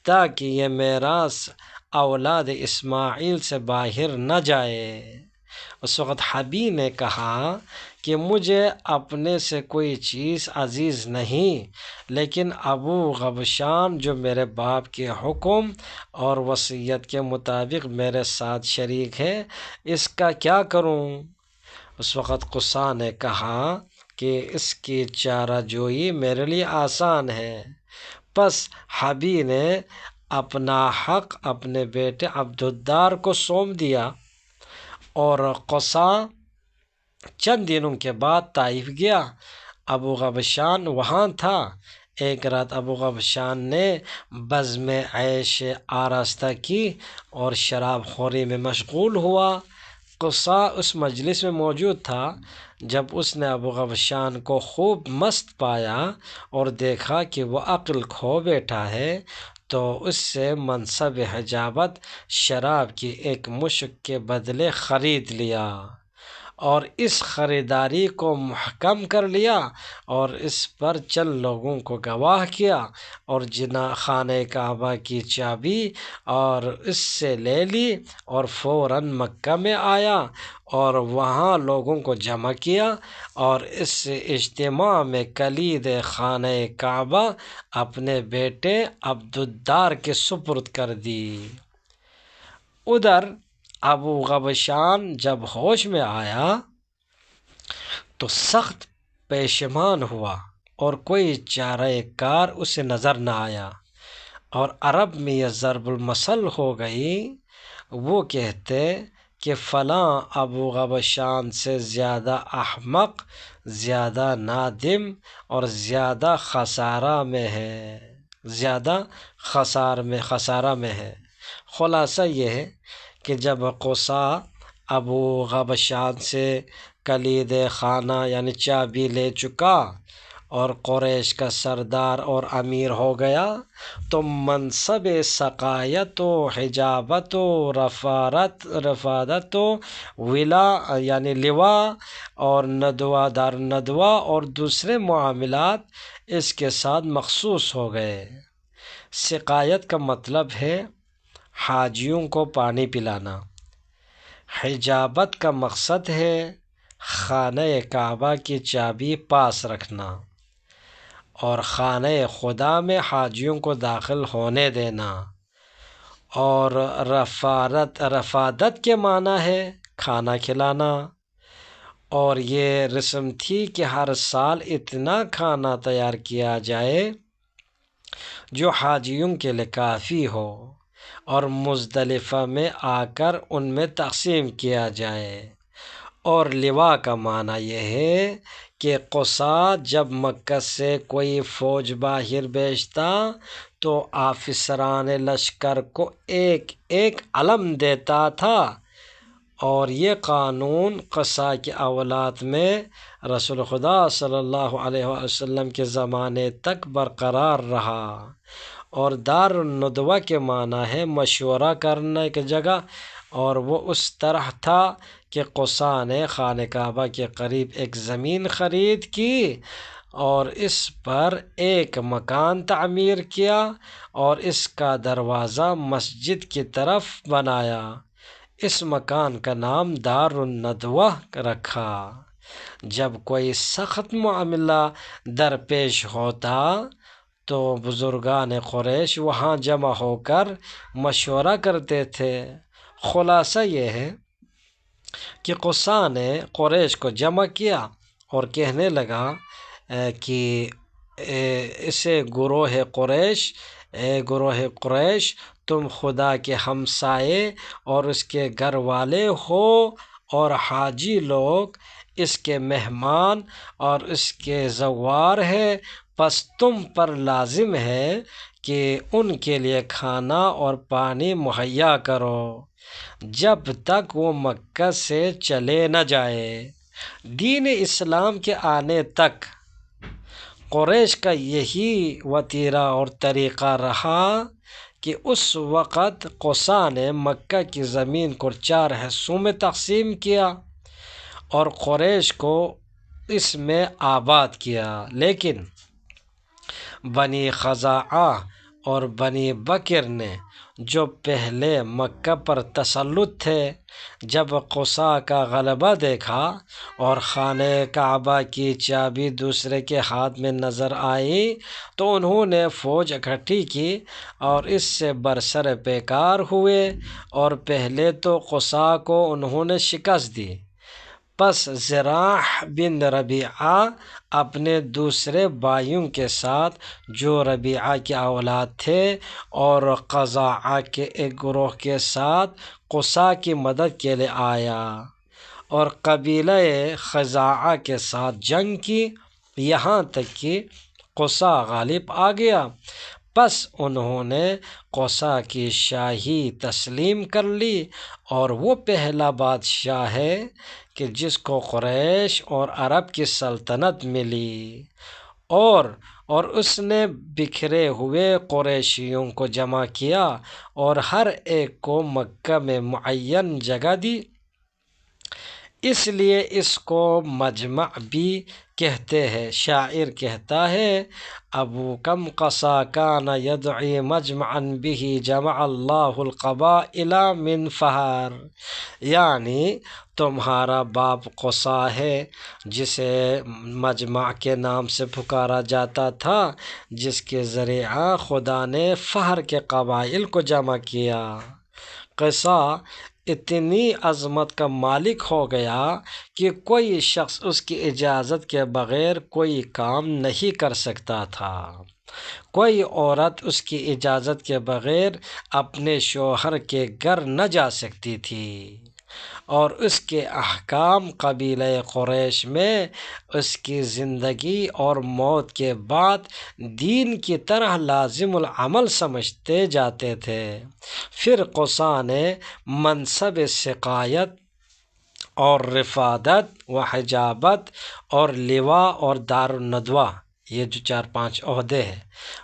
[SPEAKER 1] تاکہ یہ میراث اولاد اسماعیل سے باہر نہ جائے۔ اس وقت حبی نے کہا کہ مجھے اپنے سے کوئی چیز عزیز نہیں، لیکن ابو غبشان جو میرے باپ کے حکم اور وصیت کے مطابق میرے ساتھ شریک ہے، اس کا کیا کروں؟ اس وقت قصا نے کہا کہ اس کی چارہ جوئی میرے لیے آسان ہے۔ پس حبی نے اپنا حق اپنے بیٹے عبد الدار کو سونپ دیا اور قصا چند دنوں کے بعد طائف گیا۔ ابو غبشان وہاں تھا۔ ایک رات ابو غبشان نے بزم عیش آراستہ کی اور شراب خوری میں مشغول ہوا۔ قصا اس مجلس میں موجود تھا۔ جب اس نے ابو غبشان کو خوب مست پایا اور دیکھا کہ وہ عقل کھو بیٹھا ہے تو اس سے منصب حجابت شراب کی ایک مشک کے بدلے خرید لیا اور اس خریداری کو محکم کر لیا اور اس پر چند لوگوں کو گواہ کیا اور خانہ کعبہ کی چابی اور اس سے لے لی اور فوراً مکہ میں آیا اور وہاں لوگوں کو جمع کیا اور اس اجتماع میں کلید خانہ کعبہ اپنے بیٹے عبد الدار کے سپرد کر دی۔ ادھر ابو غبشان جب ہوش میں آیا تو سخت پشیمان ہوا اور کوئی چارہ کار اسے نظر نہ آیا۔ اور عرب میں یہ ضرب المثل ہو گئی، وہ کہتے کہ فلاں ابو غبشان سے زیادہ احمق، زیادہ نادم اور زیادہ خسارہ میں ہے، زیادہ خسارہ میں ہے۔ خلاصہ یہ ہے کہ جب قصا ابو غبشان سے کلید خانہ یعنی چابی لے چکا اور قریش کا سردار اور امیر ہو گیا، تو منصب سقایت و حجابت و رفادت و ولا یعنی لواء اور ندوہ دار ندوہ اور دوسرے معاملات اس کے ساتھ مخصوص ہو گئے۔ سقایت کا مطلب ہے حاجیوں کو پانی پلانا۔ حجابت کا مقصد ہے خانہ کعبہ کی چابی پاس رکھنا، اور خانہ خدا میں حاجیوں کو داخل ہونے دینا۔ اور رفادت کے معنی ہے کھانا کھلانا، اور یہ رسم تھی کہ ہر سال اتنا کھانا تیار کیا جائے جو حاجیوں کے لیے کافی ہو، اور مزدلفہ میں آ کر ان میں تقسیم کیا جائے۔ اور لواء کا معنی یہ ہے کہ قصا جب مکہ سے کوئی فوج باہر بھیجتا تو آفسران لشکر کو ایک ایک علم دیتا تھا، اور یہ قانون قصا کی اولاد میں رسول خدا صلی اللہ علیہ وسلم کے زمانے تک برقرار رہا۔ اور دار الندوہ کے معنی ہے مشورہ کرنے کی جگہ، اور وہ اس طرح تھا کہ قصا نے خانہ کعبہ کے قریب ایک زمین خرید کی اور اس پر ایک مکان تعمیر کیا اور اس کا دروازہ مسجد کی طرف بنایا۔ اس مکان کا نام دار الندوہ رکھا۔ جب کوئی سخت معاملہ درپیش ہوتا تو بزرگان قریش وہاں جمع ہو کر مشورہ کرتے تھے۔ خلاصہ یہ ہے کہ قصا نے قریش کو جمع کیا اور کہنے لگا کہ اسے گروہ قریش تم خدا کے ہمسائے اور اس کے گھر والے ہو، اور حاجی لوگ اس کے مہمان اور اس کے زوار ہے، پس تم پر لازم ہے کہ ان کے لیے کھانا اور پانی مہیا کرو جب تک وہ مکہ سے چلے نہ جائے۔ دین اسلام کے آنے تک قریش کا یہی وتیرہ اور طریقہ رہا کہ اس وقت قصا نے مکہ کی زمین کو 4 حصوں میں تقسیم کیا اور قریش کو اس میں آباد کیا، لیکن بنی خزاعہ اور بنی بکر نے جو پہلے مکہ پر تسلط تھے، جب قصا کا غلبہ دیکھا اور خانہ کعبہ کی چابی دوسرے کے ہاتھ میں نظر آئی تو انہوں نے فوج اکٹھی کی اور اس سے برسر پیکار ہوئے، اور پہلے تو قصا کو انہوں نے شکست دی۔ پس زراح بن ربیعہ اپنے دوسرے بھائیوں کے ساتھ جو ربیعہ کے اولاد تھے اور خزاعہ کے ایک گروہ کے ساتھ قصا کی مدد کے لیے آیا اور قبیلہ خزاعہ کے ساتھ جنگ کی، یہاں تک کہ قصا غالب آ گیا۔ پس انہوں نے قصا کی شاہی تسلیم کر لی، اور وہ پہلا بادشاہ ہے کہ جس کو قریش اور عرب کی سلطنت ملی، اور اس نے بکھرے ہوئے قریشیوں کو جمع کیا اور ہر ایک کو مکہ میں معین جگہ دی۔ اس لیے اس کو مجمع بھی کہتے ہیں۔ شاعر کہتا ہے ابوکم قصا کان یدعی مجمعا به جمع اللہ القبائل من فہر، یعنی تمہارا باپ قصا ہے جسے مجمع کے نام سے پکارا جاتا تھا، جس کے ذریعہ خدا نے فہر کے قبائل کو جمع کیا۔ قصا اتنی عظمت کا مالک ہو گیا کہ کوئی شخص اس کی اجازت کے بغیر کوئی کام نہیں کر سکتا تھا۔ کوئی عورت اس کی اجازت کے بغیر اپنے شوہر کے گھر نہ جا سکتی تھی، اور اس کے احکام قبیلہ قریش میں اس کی زندگی اور موت کے بعد دین کی طرح لازم العمل سمجھتے جاتے تھے۔ پھر قصا نے منصب سقایت اور رفادت و حجابت اور لواء اور دارالندوہ، یہ جو 4-5 عہدے ہیں،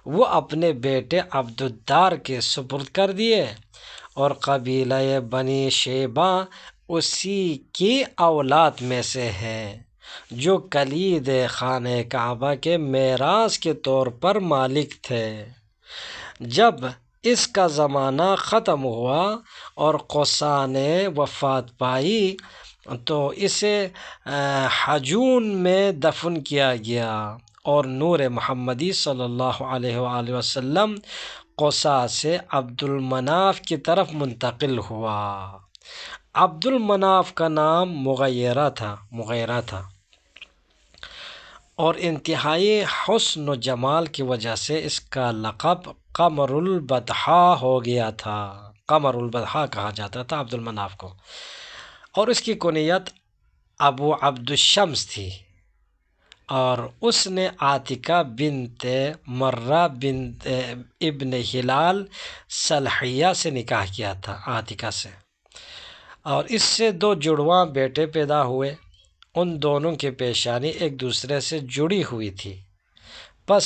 [SPEAKER 1] وہ اپنے بیٹے عبدالدار کے سپرد کر دیے، اور قبیلہ بنی شیبہ اسی کی اولاد میں سے ہے، جو کلید خانہ کعبہ کے میراث کے طور پر مالک تھے۔ جب اس کا زمانہ ختم ہوا اور قصا نے وفات پائی تو اسے حجون میں دفن کیا گیا، اور نور محمدی صلی اللہ علیہ وآلہ وسلم قصا سے عبد المناف کی طرف منتقل ہوا۔ عبد المناف کا نام مغیرہ تھا، اور انتہائی حسن و جمال کی وجہ سے اس کا لقب قمر البطحاء ہو گیا تھا۔ قمر البطحاء کہا جاتا تھا عبد المناف کو، اور اس کی کنیت ابو عبد الشمس تھی، اور اس نے عاتکہ بنت مرہ بنت ابن ہلال سلحیہ سے نکاح کیا تھا، عاتکہ سے، اور اس سے 2 جڑواں بیٹے پیدا ہوئے۔ ان دونوں کی پیشانی ایک دوسرے سے جڑی ہوئی تھی، پس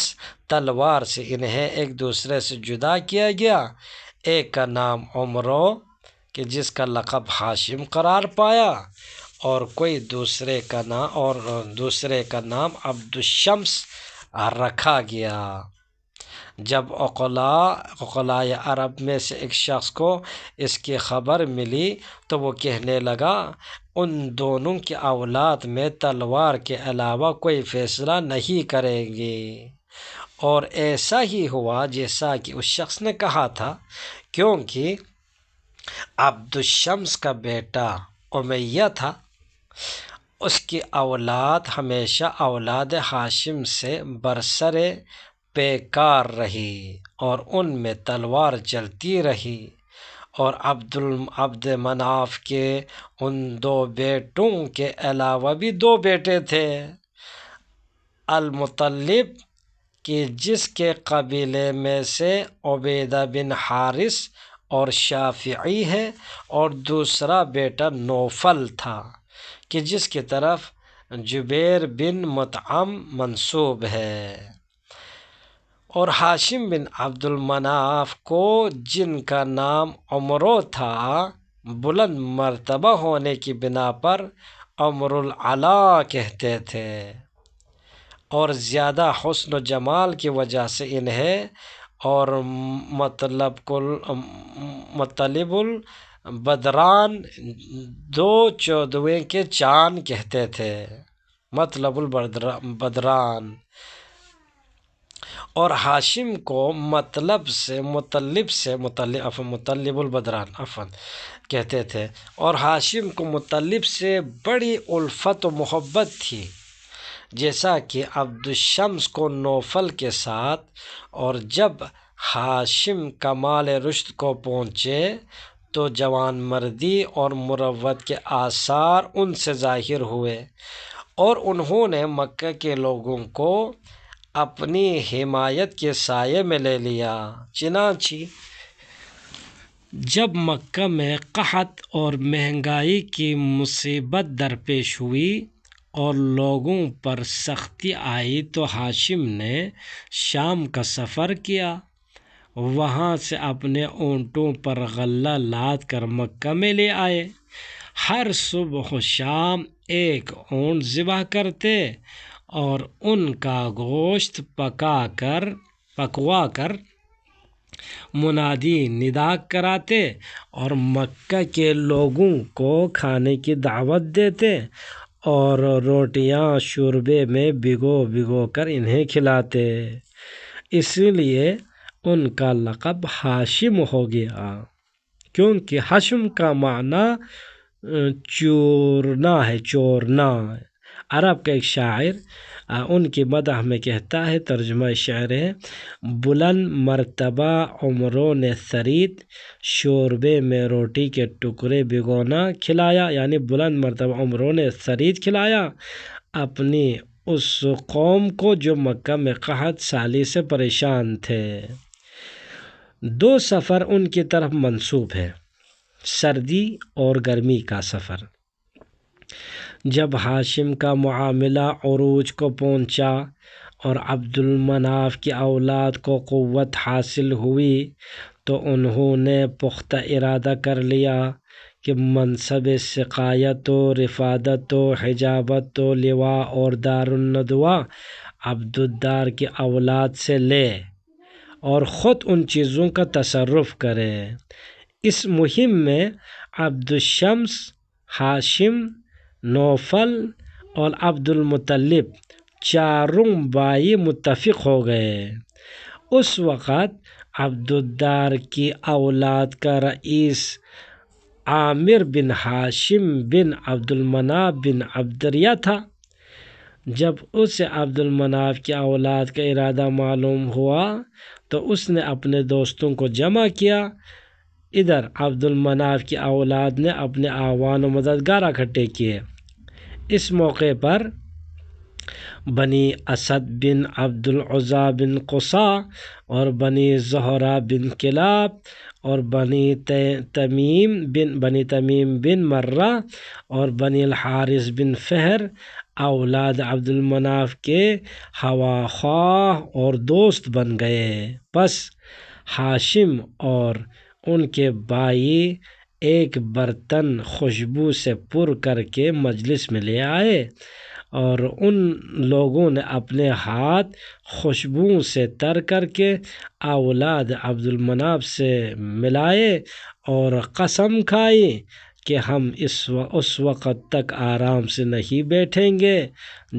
[SPEAKER 1] تلوار سے انہیں ایک دوسرے سے جدا کیا گیا۔ ایک کا نام عمرو کہ جس کا لقب ہاشم قرار پایا، اور دوسرے کا نام عبد الشمس رکھا گیا۔ جب عقلاء عرب میں سے ایک شخص کو اس کی خبر ملی تو وہ کہنے لگا، ان دونوں کی اولاد میں تلوار کے علاوہ کوئی فیصلہ نہیں کریں گے، اور ایسا ہی ہوا جیسا کہ اس شخص نے کہا تھا، کیونکہ عبد الشمس کا بیٹا امیہ تھا، اس کی اولاد ہمیشہ اولاد ہاشم سے برسر پیکار رہی، اور ان میں تلوار چلتی رہی، اور عبد مناف کے ان 2 بیٹوں کے علاوہ بھی 2 بیٹے تھے، المطلب کہ جس کے قبیلے میں سے عبیدہ بن حارث اور شافعی ہے، اور دوسرا بیٹا نوفل تھا کہ جس کی طرف جبیر بن مطعم منسوب ہے، اور ہاشم بن عبد المناف کو جن کا نام عمرو تھا بلند مرتبہ ہونے کی بنا پر عمر العلا کہتے تھے، اور زیادہ حسن و جمال کی وجہ سے انہیں اور مطلب البدران 2 14ویں کے چاند کہتے تھے، مطلب البدران، اور ہاشم کو مطلب البدران کہتے تھے، اور ہاشم کو مطلب سے بڑی الفت و محبت تھی، جیسا کہ عبد الشمس کو نوفل کے ساتھ۔ اور جب ہاشم کمال رشد کو پہنچے تو جوان مردی اور مروت کے آثار ان سے ظاہر ہوئے، اور انہوں نے مکہ کے لوگوں کو اپنی حمایت کے سائے میں لے لیا۔ چنانچہ جب مکہ میں قحط اور مہنگائی کی مصیبت درپیش ہوئی اور لوگوں پر سختی آئی تو ہاشم نے شام کا سفر کیا، وہاں سے اپنے اونٹوں پر غلہ لاد کر مکہ میں لے آئے۔ ہر صبح و شام 1 اونٹ ذبح کرتے اور ان کا گوشت پکوا کر منادی ندا کراتے، اور مکہ کے لوگوں کو کھانے کی دعوت دیتے، اور روٹیاں شوربے میں بھگو کر انہیں کھلاتے، اس لیے ان کا لقب ہاشم ہو گیا۔ کیونکہ حشم کا معنی چورنا ہے، چورنا۔ عرب کا ایک شاعر ان کی مدح میں کہتا ہے، ترجمہ شعر ہے: بلند مرتبہ عمروں نے ثرید، شوربے میں روٹی کے ٹکڑے بھگونا کھلایا، یعنی بلند مرتبہ عمروں نے ثرید کھلایا اپنی اس قوم کو جو مکہ میں قحط سالی سے پریشان تھے۔ دو سفر ان کی طرف منسوب ہے، سردی اور گرمی کا سفر۔ جب ہاشم کا معاملہ عروج کو پہنچا اور عبد المناف کی اولاد کو قوت حاصل ہوئی تو انہوں نے پختہ ارادہ کر لیا کہ منصب سقایت و رفادت و حجابت و لواء اور دار الندوہ عبد الدار کی اولاد سے لے اور خود ان چیزوں کا تصرف کرے۔ اس مہم میں عبد الشمس، ہاشم، نوفل اور عبد المطلب چاروں بھائی متفق ہو گئے۔ اس وقت عبد الدار کی اولاد کا رئیس عامر بن ہاشم بن عبد المناف بن عبدریہ تھا۔ جب اسے عبد المناف کی اولاد کا ارادہ معلوم ہوا تو اس نے اپنے دوستوں کو جمع کیا۔ ادھر عبد المناف کی اولاد نے اپنے اعوان و مددگار اکٹھے کیے۔ اس موقع پر بنی اسد بن عبد العزیٰ بن قصا اور بنی زہرہ بن کلاب اور بنی تمیم بن مرہ اور بنی الحارث بن فہر اولاد عبد المناف کے ہواخواہ اور دوست بن گئے۔ پس ہاشم اور ان کے بھائی ایک برتن خوشبو سے پر کر کے مجلس میں لے آئے اور ان لوگوں نے اپنے ہاتھ خوشبو سے تر کر کے اولاد عبد المناف سے ملائے اور قسم کھائی کہ ہم اس وقت تک آرام سے نہیں بیٹھیں گے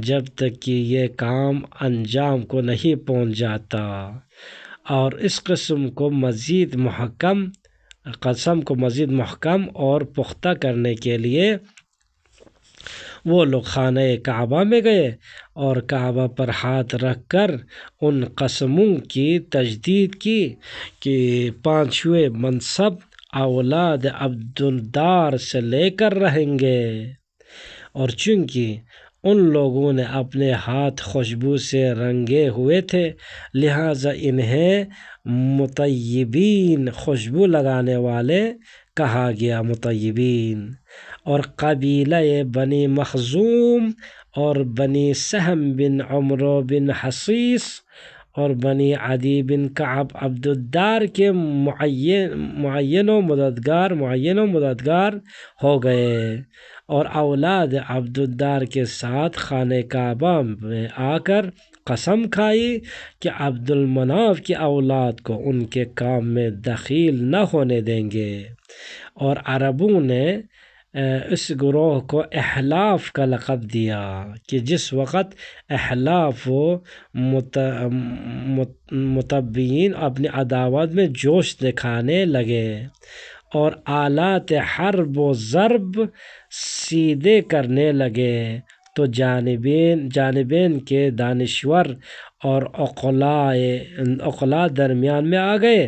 [SPEAKER 1] جب تک کہ یہ کام انجام کو نہیں پہنچ جاتا، اور اس قسم کو مزید محکم اور پختہ کرنے کے لیے وہ لوگ خانہ کعبہ میں گئے اور کعبہ پر ہاتھ رکھ کر ان قسموں کی تجدید کی کہ پانچویں منصب اولاد عبد الدار سے لے کر رہیں گے، اور چونکہ ان لوگوں نے اپنے ہاتھ خوشبو سے رنگے ہوئے تھے لہٰذا انہیں مطیبین، خوشبو لگانے والے کہا گیا، مطیبین۔ اور قبیلہ بنی مخزوم اور بنی سہم بن عمرو بن حصیص اور بنی عدی بن کعب عبد الدار کے معین و مددگار ہو گئے اور اولاد عبد الدار کے ساتھ خانہ کعبہ میں آ کر قسم کھائی کہ عبد المناف کی اولاد کو ان کے کام میں دخیل نہ ہونے دیں گے۔ اور عربوں نے اس گروہ کو احلاف کا لقب دیا کہ جس وقت احلاف و متبعین اپنی عداوت میں جوش دکھانے لگے اور آلات حرب و ضرب سیدھے کرنے لگے تو جانبین کے دانشور اور عقلاء درمیان میں آ گئے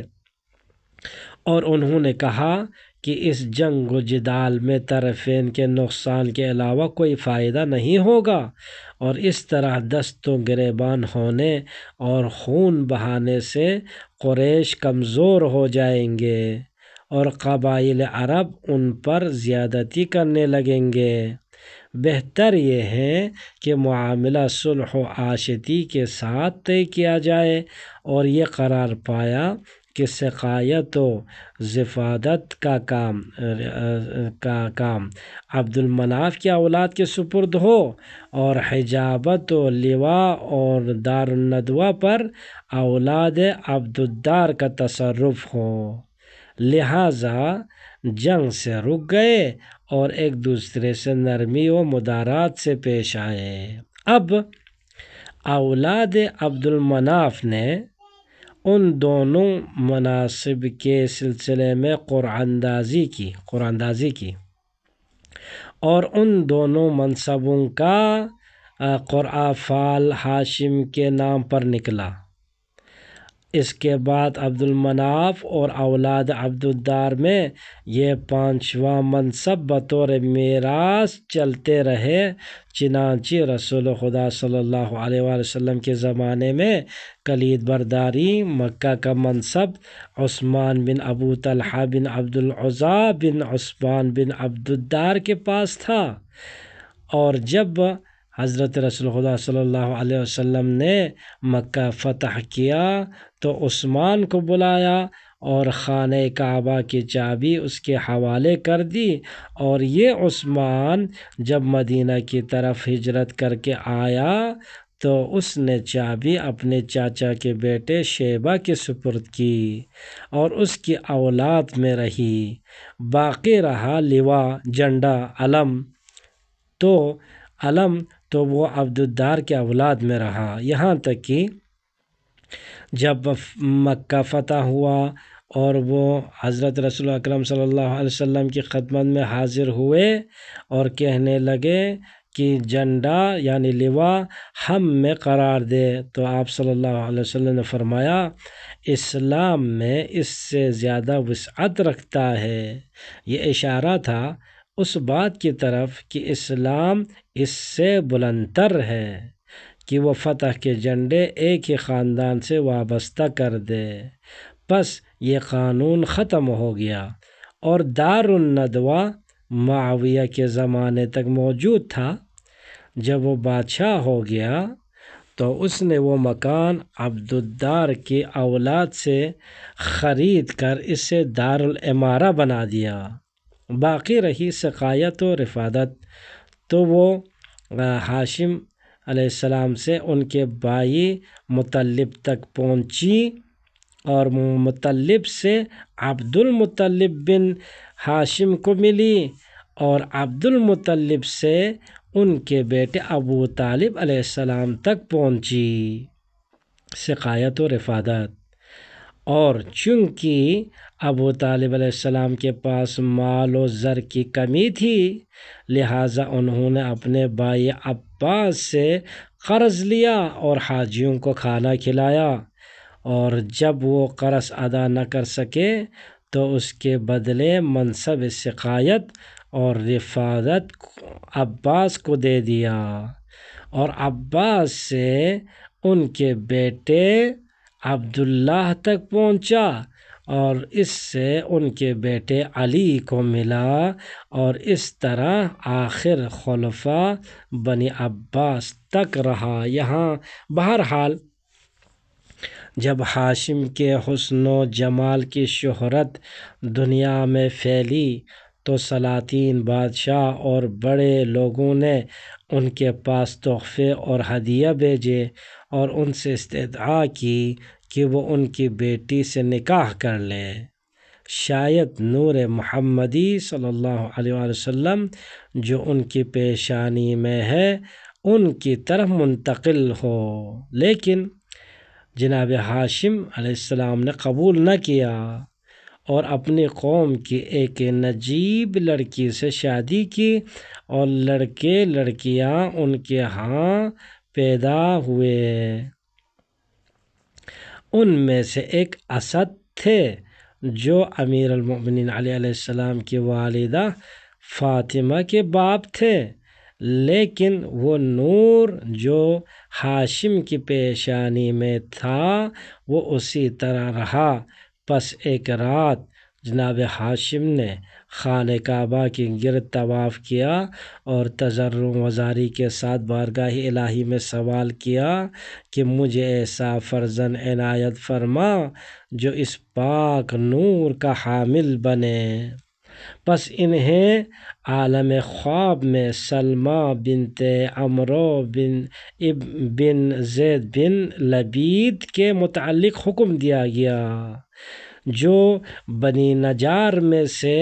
[SPEAKER 1] اور انہوں نے کہا کہ اس جنگ و جدال میں طرفین کے نقصان کے علاوہ کوئی فائدہ نہیں ہوگا، اور اس طرح دست و گریبان ہونے اور خون بہانے سے قریش کمزور ہو جائیں گے اور قبائل عرب ان پر زیادتی کرنے لگیں گے۔ بہتر یہ ہے کہ معاملہ صلح و آشتی کے ساتھ طے کیا جائے، اور یہ قرار پایا کہ سقایت و رفادت کا کام عبد المناف کی اولاد کے سپرد ہو اور حجابت و لواء اور دار الندوہ پر اولاد عبد الدار کا تصرف ہو۔ لہٰذا جنگ سے رک گئے اور ایک دوسرے سے نرمی و مدارات سے پیش آئے۔ اب اولاد عبد المناف نے ان دونوں مناصب کے سلسلے میں قرآن اندازی کی اور ان دونوں منصبوں کا قرعہ فال ہاشم کے نام پر نکلا۔ اس کے بعد عبد المناف اور اولاد عبدالدار میں یہ پانچواں منصب بطور میراث چلتے رہے، چنانچہ رسول خدا صلی اللہ علیہ وآلہ وسلم کے زمانے میں کلید برداری مکہ کا منصب عثمان بن ابو طلحہ بن عبد العزیٰ بن عثمان بن عبدالدار کے پاس تھا، اور جب حضرت رسول خدا صلی اللہ علیہ وسلم نے مکہ فتح کیا تو عثمان کو بلایا اور خانہ کعبہ کی چابی اس کے حوالے کر دی، اور یہ عثمان جب مدینہ کی طرف ہجرت کر کے آیا تو اس نے چابی اپنے چاچا کے بیٹے شیبہ کے سپرد کی اور اس کی اولاد میں رہی۔ باقی رہا لواء، جھنڈا، علم تو وہ عبدالدار کے اولاد میں رہا، یہاں تک کہ جب مکہ فتح ہوا اور وہ حضرت رسول اکرم صلی اللہ علیہ وسلم کی خدمت میں حاضر ہوئے اور کہنے لگے کہ جھنڈا یعنی لواء ہم میں قرار دے، تو آپ صلی اللہ علیہ وسلم نے فرمایا اسلام میں اس سے زیادہ وسعت رکھتا ہے۔ یہ اشارہ تھا اس بات کی طرف کہ اسلام اس سے بلندتر ہے کہ وہ فتح کے جھنڈے ایک ہی خاندان سے وابستہ کر دے۔ پس یہ قانون ختم ہو گیا، اور دار الندوہ معاویہ کے زمانے تک موجود تھا۔ جب وہ بادشاہ ہو گیا تو اس نے وہ مکان عبدالدار کی اولاد سے خرید کر اسے دار الامارہ بنا دیا۔ باقی رہی سقایت و رفادت، تو وہ ہاشم علیہ السلام سے ان کے بھائی مطلب تک پہنچی، اور مطلب سے عبد المطلب بن ہاشم کو ملی، اور عبد المطلب سے ان کے بیٹے ابو طالب علیہ السلام تک پہنچی سقایت و رفادت۔ اور چونکہ ابو طالب علیہ السلام کے پاس مال و زر کی کمی تھی، لہٰذا انہوں نے اپنے بھائی عباس سے قرض لیا اور حاجیوں کو کھانا کھلایا، اور جب وہ قرض ادا نہ کر سکے تو اس کے بدلے منصب سقایت اور رفادت عباس کو دے دیا، اور عباس سے ان کے بیٹے عبداللہ تک پہنچا، اور اس سے ان کے بیٹے علی کو ملا، اور اس طرح آخر خلفاء بنی عباس تک رہا۔ یہاں بہرحال جب ہاشم کے حسن و جمال کی شہرت دنیا میں پھیلی تو سلاطین، بادشاہ اور بڑے لوگوں نے ان کے پاس تحفے اور ہدیہ بھیجے اور ان سے استدعا کی کہ وہ ان کی بیٹی سے نکاح کر لے، شاید نور محمدی صلی اللہ علیہ وآلہ وسلم جو ان کی پیشانی میں ہے ان کی طرف منتقل ہو۔ لیکن جناب ہاشم علیہ السلام نے قبول نہ کیا اور اپنی قوم کی ایک نجیب لڑکی سے شادی کی، اور لڑکے لڑکیاں ان کے ہاں پیدا ہوئے۔ ان میں سے ایک اسد تھے جو امیر المؤمنین علیہ السلام کی والدہ فاطمہ کے باپ تھے، لیکن وہ نور جو ہاشم کی پیشانی میں تھا وہ اسی طرح رہا۔ پس ایک رات جناب ہاشم نے خانہ کعبہ کے گرد طواف کیا اور تضرع و زاری کے ساتھ بارگاہ الہی میں سوال کیا کہ مجھے ایسا فرزند عنایت فرما جو اس پاک نور کا حامل بنے۔ پس انہیں عالم خواب میں سلمیٰ بنت عمرو بن زید بن لبید کے متعلق حکم دیا گیا، جو بنی نجار میں سے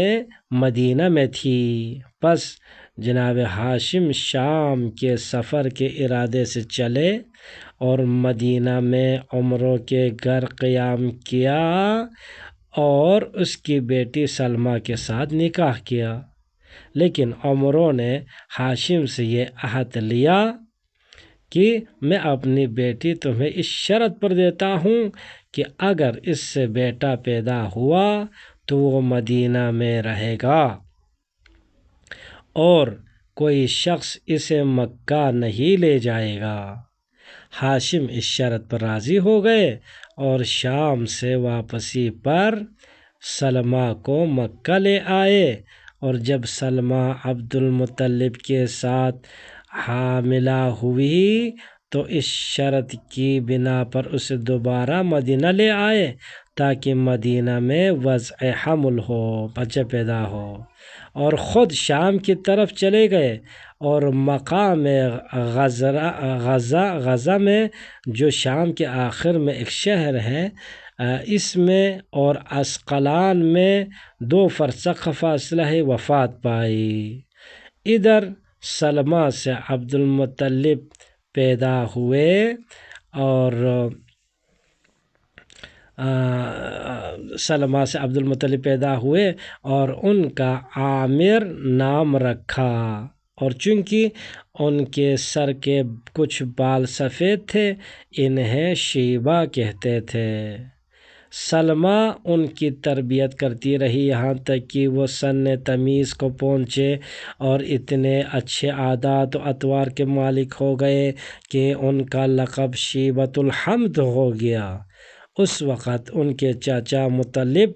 [SPEAKER 1] مدینہ میں تھی۔ پس جناب ہاشم شام کے سفر کے ارادے سے چلے اور مدینہ میں عمروں کے گھر قیام کیا اور اس کی بیٹی سلمہ کے ساتھ نکاح کیا، لیکن عمروں نے ہاشم سے یہ عہد لیا کہ میں اپنی بیٹی تمہیں اس شرط پر دیتا ہوں کہ اگر اس سے بیٹا پیدا ہوا تو وہ مدینہ میں رہے گا اور کوئی شخص اسے مکہ نہیں لے جائے گا۔ ہاشم اس شرط پر راضی ہو گئے اور شام سے واپسی پر سلمہ کو مکہ لے آئے، اور جب سلمہ عبد المطلب کے ساتھ حاملہ ہوئی تو اس شرط کی بنا پر اسے دوبارہ مدینہ لے آئے تاکہ مدینہ میں وضع حمل ہو، بچہ پیدا ہو، اور خود شام کی طرف چلے گئے اور مقام غزہ میں جو شام کے آخر میں ایک شہر ہے اس میں اور عسقلان میں 2 فرسخ فاصلہ ہے وفات پائی۔ ادھر سلمہ سے عبد المطلب پیدا ہوئے اور ان کا عامر نام رکھا، اور چونکہ ان کے سر کے کچھ بال سفید تھے انہیں شیبہ کہتے تھے۔ سلمہ ان کی تربیت کرتی رہی یہاں تک کہ وہ سن تمیز کو پہنچے اور اتنے اچھے عادات و اطوار کے مالک ہو گئے کہ ان کا لقب شیبۃ الحمد ہو گیا۔ اس وقت ان کے چاچا مطلب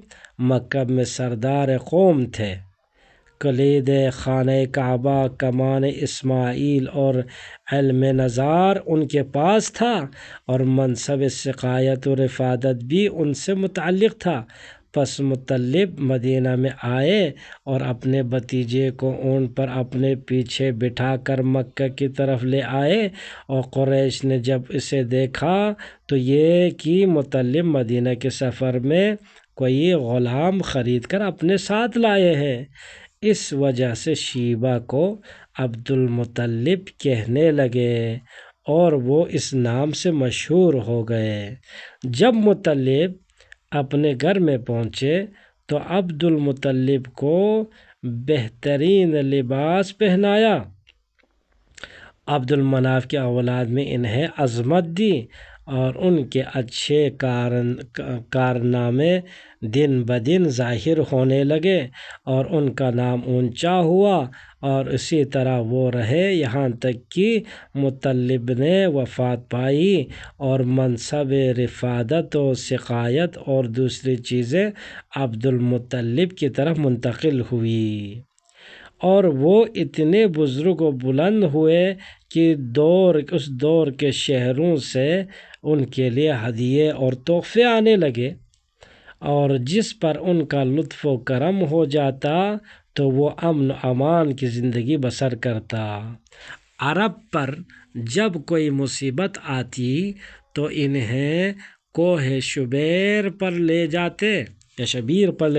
[SPEAKER 1] مکہ میں سردار قوم تھے۔ کلید خانہ کعبہ، کمان اسماعیل اور علم نظار ان کے پاس تھا، اور منصب سقایت و رفادت بھی ان سے متعلق تھا۔ پس مطلب مدینہ میں آئے اور اپنے بھتیجے کو اونٹ پر اپنے پیچھے بٹھا کر مکہ کی طرف لے آئے، اور قریش نے جب اسے دیکھا تو یہ کہ مطلب مدینہ کے سفر میں کوئی غلام خرید کر اپنے ساتھ لائے ہیں، اس وجہ سے شیبہ کو عبد المطلب کہنے لگے اور وہ اس نام سے مشہور ہو گئے۔ جب مطلب اپنے گھر میں پہنچے تو عبد المطلب کو بہترین لباس پہنایا۔ عبد المناف کی اولاد میں انہیں عظمت دی اور ان کے اچھے کارنامے دن بدن ظاہر ہونے لگے اور ان کا نام اونچا ہوا، اور اسی طرح وہ رہے یہاں تک کہ مطلب نے وفات پائی اور منصب رفادت و سقایت اور دوسری چیزیں عبد المطلب کی طرف منتقل ہوئی، اور وہ اتنے بزرگ و بلند ہوئے کہ اس دور کے شہروں سے ان کے لیے ہدیے اور تحفے آنے لگے، اور جس پر ان کا لطف و کرم ہو جاتا تو وہ امن و امان کی زندگی بسر کرتا۔ عرب پر جب کوئی مصیبت آتی تو انہیں کوہ شبیر پر لے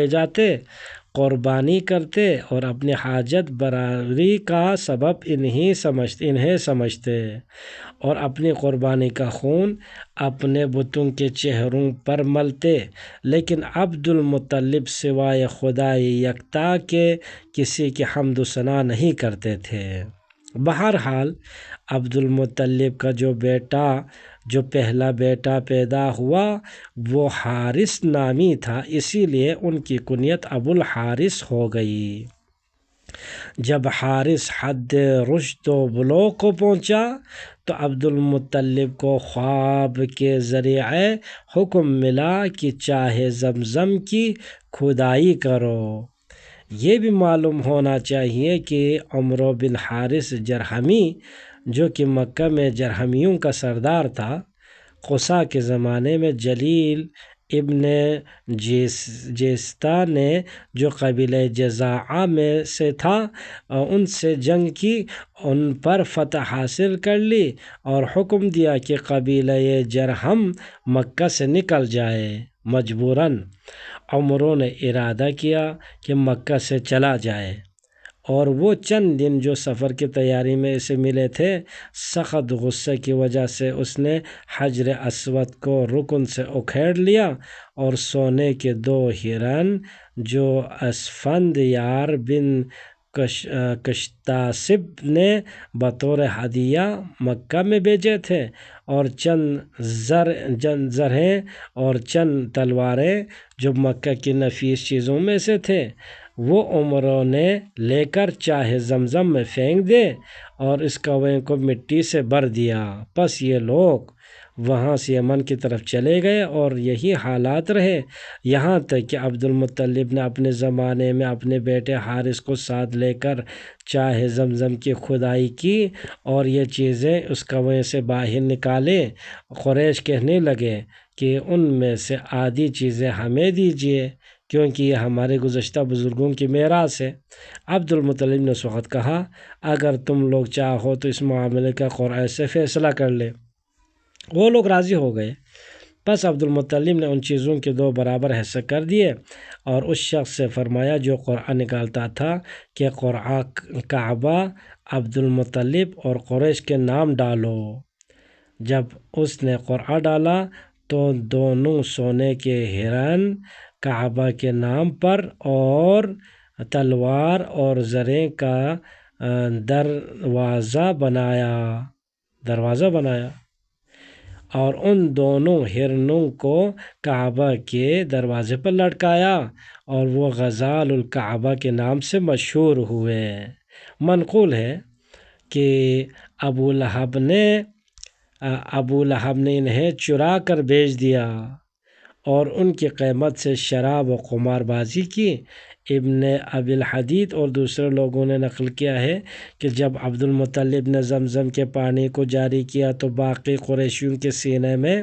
[SPEAKER 1] جاتے، قربانی کرتے اور اپنی حاجت براری کا سبب انہیں سمجھتے، اور اپنی قربانی کا خون اپنے بتوں کے چہروں پر ملتے، لیکن عبد المطلب سوائے خدائے یکتا کے کسی کی حمد و ثنا نہیں کرتے تھے۔ بہرحال عبد المطلب کا جو پہلا بیٹا پیدا ہوا وہ حارث نامی تھا، اسی لیے ان کی کنیت ابو الحارث ہو گئی۔ جب حارث حد رشد و بلوغ کو پہنچا تو عبد المطلب کو خواب کے ذریعے حکم ملا کہ چاہے زمزم کی کھدائی کرو۔ یہ بھی معلوم ہونا چاہیے کہ عمرو بن حارث جرہمی جو کہ مکہ میں جرہمیوں کا سردار تھا، قصا کے زمانے میں جلیل ابن جیستہ نے جو قبیلہ جزاعہ میں سے تھا ان سے جنگ کی، ان پر فتح حاصل کر لی اور حکم دیا کہ قبیلہ جرہم مکہ سے نکل جائے۔ مجبوراً عمرو نے ارادہ کیا کہ مکہ سے چلا جائے اور وہ چند دن جو سفر کی تیاری میں اسے ملے تھے، سخت غصے کی وجہ سے اس نے حجر اسود کو رکن سے اکھیڑ لیا اور سونے کے 2 ہرن جو اسفندیار بن کشتاسب نے بطور ہدیہ مکہ میں بھیجے تھے، اور چند زرہیں اور چند تلواریں جو مکہ کی نفیس چیزوں میں سے تھے، وہ عمروں نے لے کر چاہے زمزم میں پھینک دے اور اس کنویں کو مٹی سے بھر دیا۔ پس یہ لوگ وہاں سے یمن کی طرف چلے گئے اور یہی حالات رہے، یہاں تک کہ عبد المطلب نے اپنے زمانے میں اپنے بیٹے حارث کو ساتھ لے کر چاہے زمزم کی کھدائی کی اور یہ چیزیں اس کنویں سے باہر نکالے۔ قریش کہنے لگے کہ ان میں سے آدھی چیزیں ہمیں دیجیے، کیونکہ یہ ہمارے گزشتہ بزرگوں کی میراث ہے۔ عبد المطلب نے اس وقت کہا، اگر تم لوگ چاہو تو اس معاملے کا قریش سے فیصلہ کر لے۔ وہ لوگ راضی ہو گئے۔ پس عبد المطلب نے ان چیزوں کے 2 برابر حصے کر دیے اور اس شخص سے فرمایا جو قرعہ نکالتا تھا کہ قرعہ کعبہ، عبد المطلب اور قریش کے نام ڈالو۔ جب اس نے قرعہ ڈالا تو دونوں سونے کے ہرن کعبہ کے نام پر اور تلوار اور زریں کا دروازہ بنایا اور ان دونوں ہرنوں کو کعبہ کے دروازے پر لٹکایا، اور وہ غزال الکعبہ کے نام سے مشہور ہوئے۔ منقول ہے کہ ابو لہب نے انہیں چرا کر بیچ دیا اور ان کی قیمت سے شراب و قمار بازی کی۔ ابن ابی الحدید اور دوسرے لوگوں نے نقل کیا ہے کہ جب عبد المطلب نے زمزم کے پانی کو جاری کیا تو باقی قریشیوں کے سینے میں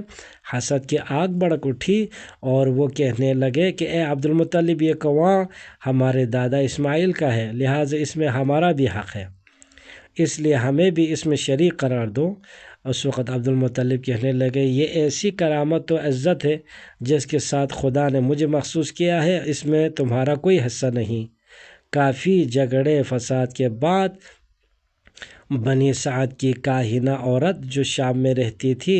[SPEAKER 1] حسد کی آگ بھڑک اٹھی اور وہ کہنے لگے کہ اے عبد المطلب، یہ کنواں ہمارے دادا اسماعیل کا ہے، لہٰذا اس میں ہمارا بھی حق ہے، اس لیے ہمیں بھی اس میں شریک قرار دو۔ اس وقت عبد المطلب کہنے لگے، یہ ایسی کرامت و عزت ہے جس کے ساتھ خدا نے مجھے مخصوص کیا ہے، اس میں تمہارا کوئی حصہ نہیں۔ کافی جھگڑے فساد کے بعد بنی سعد کی کاہنہ عورت جو شام میں رہتی تھی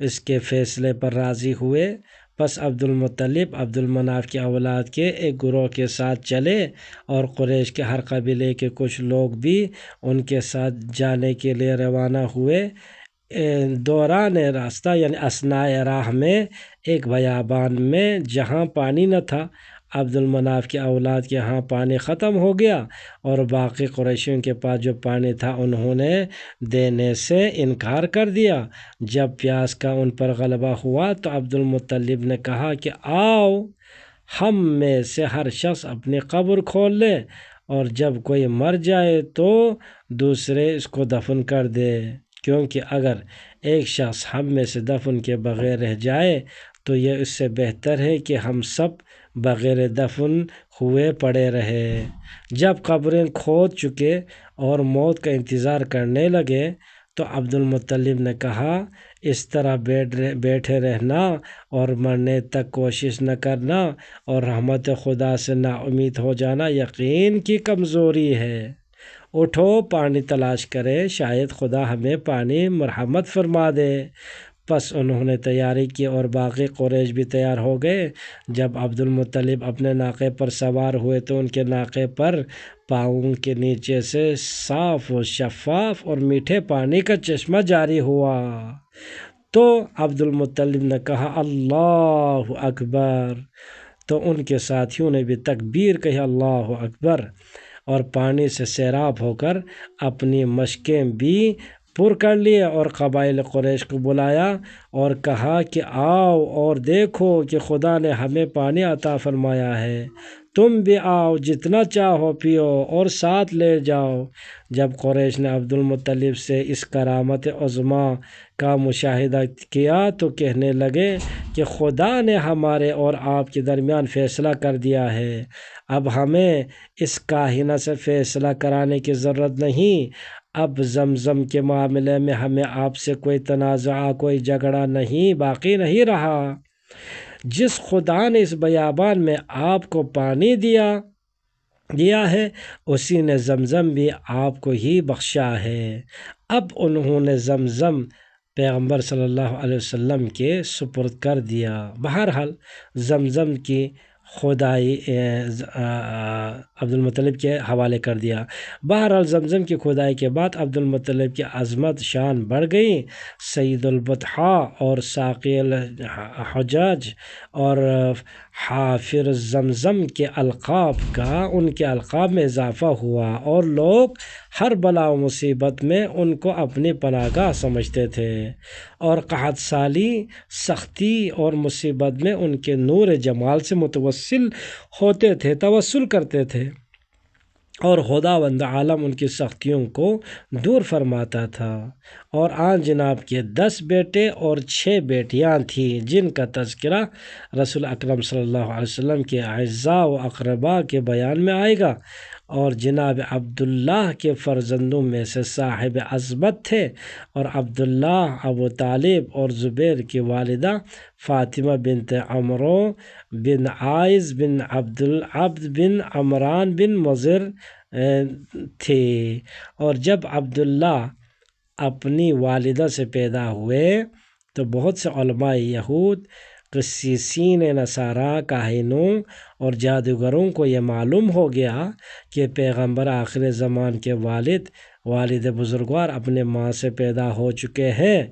[SPEAKER 1] اس کے فیصلے پر راضی ہوئے۔ پس عبد المطلب عبد المناف کی اولاد کے ایک گروہ کے ساتھ چلے اور قریش کے ہر قبیلے کے کچھ لوگ بھی ان کے ساتھ جانے کے لیے روانہ ہوئے۔ دوران راستہ یعنی اثناء راہ میں ایک بیابان میں جہاں پانی نہ تھا، عبد المناف کی اولاد کے ہاں پانی ختم ہو گیا اور باقی قریشیوں کے پاس جو پانی تھا انہوں نے دینے سے انکار کر دیا۔ جب پیاس کا ان پر غلبہ ہوا تو عبد المطلب نے کہا کہ آؤ ہم میں سے ہر شخص اپنی قبر کھول لے اور جب کوئی مر جائے تو دوسرے اس کو دفن کر دے، کیونکہ اگر ایک شخص ہم میں سے دفن کے بغیر رہ جائے تو یہ اس سے بہتر ہے کہ ہم سب بغیر دفن ہوئے پڑے رہے۔ جب قبریں کھود چکے اور موت کا انتظار کرنے لگے تو عبد المطلب نے کہا، اس طرح بیٹھے رہنا اور مرنے تک کوشش نہ کرنا اور رحمت خدا سے نا امید ہو جانا یقین کی کمزوری ہے۔ اٹھو پانی تلاش کرے، شاید خدا ہمیں پانی مرحمت فرما دے۔ پس انہوں نے تیاری کی اور باقی قریش بھی تیار ہو گئے۔ جب عبد المطلب اپنے ناقے پر سوار ہوئے تو ان کے ناقے پر پاؤں کے نیچے سے صاف و شفاف اور میٹھے پانی کا چشمہ جاری ہوا۔ تو عبد المطلب نے کہا، اللہ اکبر، تو ان کے ساتھیوں نے بھی تکبیر کہی، اللہ اکبر، اور پانی سے سیراب ہو کر اپنی مشکیں بھی پر کر لیے اور قبائل قریش کو بلایا اور کہا کہ آؤ اور دیکھو کہ خدا نے ہمیں پانی عطا فرمایا ہے، تم بھی آؤ، جتنا چاہو پیو اور ساتھ لے جاؤ۔ جب قریش نے عبد المطلب سے اس کرامت عظمیٰ کا مشاہدہ کیا تو کہنے لگے کہ خدا نے ہمارے اور آپ کے درمیان فیصلہ کر دیا ہے، اب ہمیں اس کاہنہ سے فیصلہ کرانے کی ضرورت نہیں، اب زمزم کے معاملے میں ہمیں آپ سے کوئی تنازع، کوئی جھگڑا نہیں باقی نہیں رہا۔ جس خدا نے اس بیابان میں آپ کو پانی دیا دیا ہے، اسی نے زمزم بھی آپ کو ہی بخشا ہے۔ اب انہوں نے زمزم پیغمبر صلی اللہ علیہ وسلم کے سپرد کر دیا۔ بہرحال زمزم کی کھدائی عبد المطلب کے حوالے کر دیا۔ بہرحال زمزم کی کھدائی کے بعد عبد المطلب کی عظمت شان بڑھ گئی۔ سید البطحاء اور ساقی الحجاج اور حافر زمزم کے القاب کا ان کے القاب میں اضافہ ہوا، اور لوگ ہر بلا و مصیبت میں ان کو اپنی پناہ گاہ سمجھتے تھے، اور قحط سالی، سختی اور مصیبت میں ان کے نور جمال سے توسل کرتے تھے، اور خداوند عالم ان کی سختیوں کو دور فرماتا تھا۔ اور آن جناب کے 10 بیٹے اور 6 بیٹیاں تھیں، جن کا تذکرہ رسول اکرم صلی اللہ علیہ وسلم کے اعزاء و اقرباء کے بیان میں آئے گا۔ اور جناب عبداللہ کے فرزندوں میں سے صاحب عظمت تھے، اور عبداللہ، ابو طالب اور زبیر کی والدہ فاطمہ بنت عمرو بن عائز بن عبد بن عمران بن مضر تھی۔ اور جب عبداللہ اپنی والدہ سے پیدا ہوئے تو بہت سے علماء یہود، قسیسین نصارہ، کاہنوں اور جادوگروں کو یہ معلوم ہو گیا کہ پیغمبر آخر زمان کے والد بزرگوار اپنے ماں سے پیدا ہو چکے ہیں،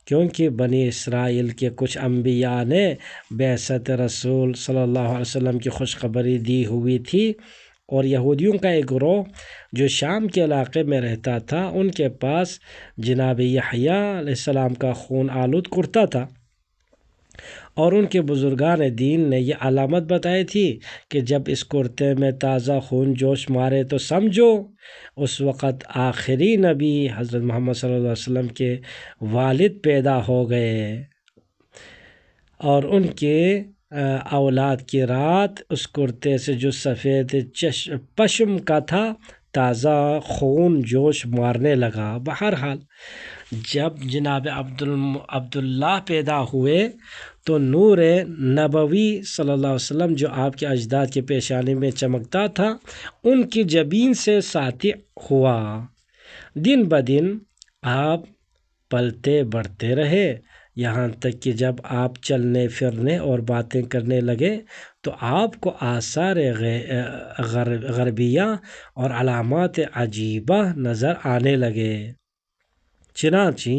[SPEAKER 1] کیونکہ بنی اسرائیل کے کچھ انبیاء نے بعثت رسول صلی اللہ علیہ وسلم کی خوشخبری دی ہوئی تھی، اور یہودیوں کا ایک گروہ جو شام کے علاقے میں رہتا تھا، ان کے پاس جناب یحییٰ علیہ السلام کا خون آلود کرتا تھا، اور ان کے بزرگان دین نے یہ علامت بتائی تھی کہ جب اس کرتے میں تازہ خون جوش مارے تو سمجھو اس وقت آخری نبی حضرت محمد صلی اللہ علیہ وسلم کے والد پیدا ہو گئے، اور ان کے اولاد کی رات اس کرتے سے جو سفید پشم کا تھا تازہ خون جوش مارنے لگا۔ بہرحال جب جناب عبداللہ پیدا ہوئے تو نور نبوی صلی اللہ علیہ وسلم جو آپ کے اجداد کی پیشانی میں چمکتا تھا، ان کی جبین سے ساطع ہوا۔ دن بدن آپ پلتے بڑھتے رہے، یہاں تک کہ جب آپ چلنے پھرنے اور باتیں کرنے لگے تو آپ کو آثار غربیہ اور علامات عجیبہ نظر آنے لگے۔ چنانچہ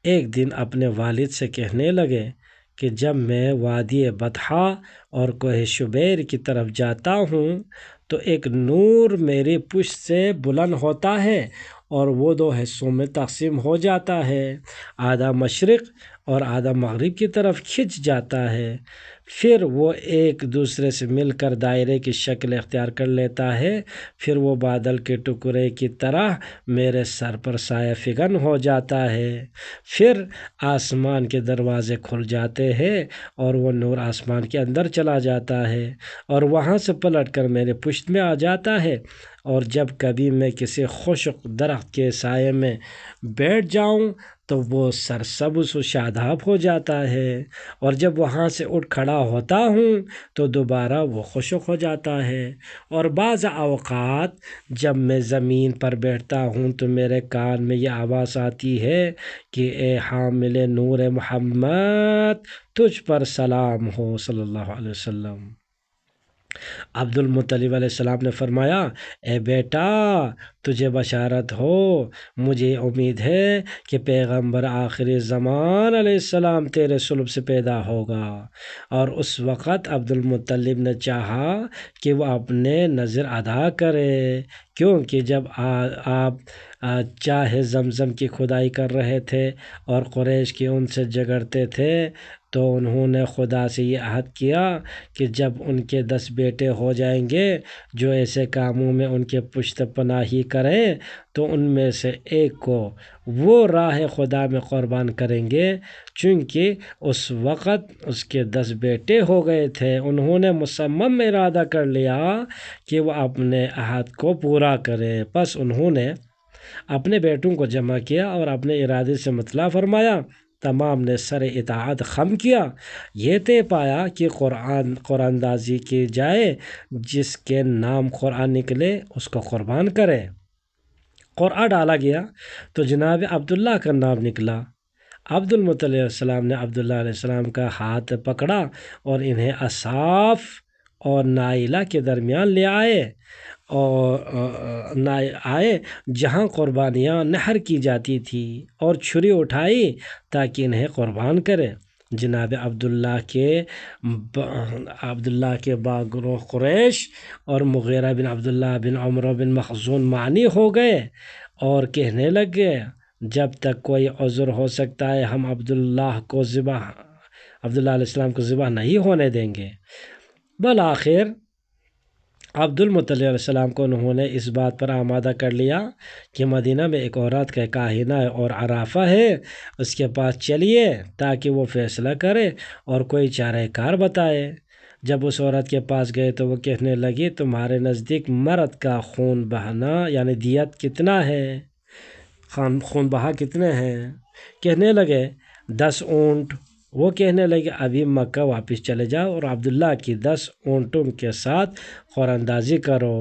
[SPEAKER 1] ایک دن اپنے والد سے کہنے لگے کہ جب میں وادی بطحاء اور کوہ شبیر کی طرف جاتا ہوں تو ایک نور میری پشت سے بلند ہوتا ہے، اور وہ 2 حصوں میں تقسیم ہو جاتا ہے، آدھا مشرق اور آدھا مغرب کی طرف کھنچ جاتا ہے، پھر وہ ایک دوسرے سے مل کر دائرے کی شکل اختیار کر لیتا ہے، پھر وہ بادل کے ٹکڑے کی طرح میرے سر پر سایہ فکن ہو جاتا ہے، پھر آسمان کے دروازے کھل جاتے ہیں اور وہ نور آسمان کے اندر چلا جاتا ہے، اور وہاں سے پلٹ کر میرے پشت میں آ جاتا ہے، اور جب کبھی میں کسی خشک درخت کے سائے میں بیٹھ جاؤں تو وہ سرسبز و شاداب ہو جاتا ہے، اور جب وہاں سے اٹھ کھڑا ہوتا ہوں تو دوبارہ وہ خشک ہو جاتا ہے، اور بعض اوقات جب میں زمین پر بیٹھتا ہوں تو میرے کان میں یہ آواز آتی ہے کہ اے حامل نور محمد، تجھ پر سلام ہو صلی اللہ علیہ وسلم۔ عبد المطلب علیہ السلام نے فرمایا، اے بیٹا، تجھے بشارت ہو، مجھے امید ہے کہ پیغمبر آخری زمان علیہ السلام تیرے صلب سے پیدا ہوگا۔ اور اس وقت عبد المطلب نے چاہا کہ وہ اپنے نذر ادا کرے، کیونکہ جب آپ چاہے زمزم کی کھدائی کر رہے تھے اور قریش کے ان سے جھگڑتے تھے تو انہوں نے خدا سے یہ عہد کیا کہ جب ان کے 10 بیٹے ہو جائیں گے جو ایسے کاموں میں ان کے پشت پناہی کریں تو ان میں سے ایک کو وہ راہ خدا میں قربان کریں گے، چونکہ اس وقت اس کے 10 بیٹے ہو گئے تھے۔ انہوں نے مصمم ارادہ کر لیا کہ وہ اپنے عہد کو پورا کرے، پس انہوں نے اپنے بیٹوں کو جمع کیا اور اپنے ارادے سے مطلع فرمایا تمام نے سر اطاعت خم کیا، یہ طے پایا کہ قرآن دازی کی جائے، جس کے نام قرآن نکلے اس کو قربان کرے۔ قرآن ڈالا گیا تو جناب عبداللہ کا نام نکلا۔ عبد المطلب علیہ السلام نے عبداللہ علیہ السلام کا ہاتھ پکڑا اور انہیں اصاف اور نائلہ کے درمیان لے آئے جہاں قربانیاں نحر کی جاتی تھی، اور چھری اٹھائی تاکہ انہیں قربان کرے۔ جناب عبداللہ کے باگروہ قریش اور مغیرہ بن عبداللہ بن عمرو بن مخزوم معنی ہو گئے اور کہنے لگے جب تک کوئی عذر ہو سکتا ہے ہم عبداللہ علیہ السلام کو ذبح نہیں ہونے دیں گے۔ بالآخر عبد المطلب علیہ السلام کو انہوں نے اس بات پر آمادہ کر لیا کہ مدینہ میں ایک عورت کا کاہنہ اور عرافہ ہے، اس کے پاس چلیے تاکہ وہ فیصلہ کرے اور کوئی چارہ کار بتائے۔ جب اس عورت کے پاس گئے تو وہ کہنے لگی تمہارے نزدیک مرد کا خون بہنا یعنی دیت کتنا ہے، خون بہا کتنے ہیں؟ کہنے لگے 10 اونٹ۔ وہ کہنے لگے ابھی مکہ واپس چلے جاؤ اور عبداللہ کی 10 اونٹوں کے ساتھ قرآن دازی کرو،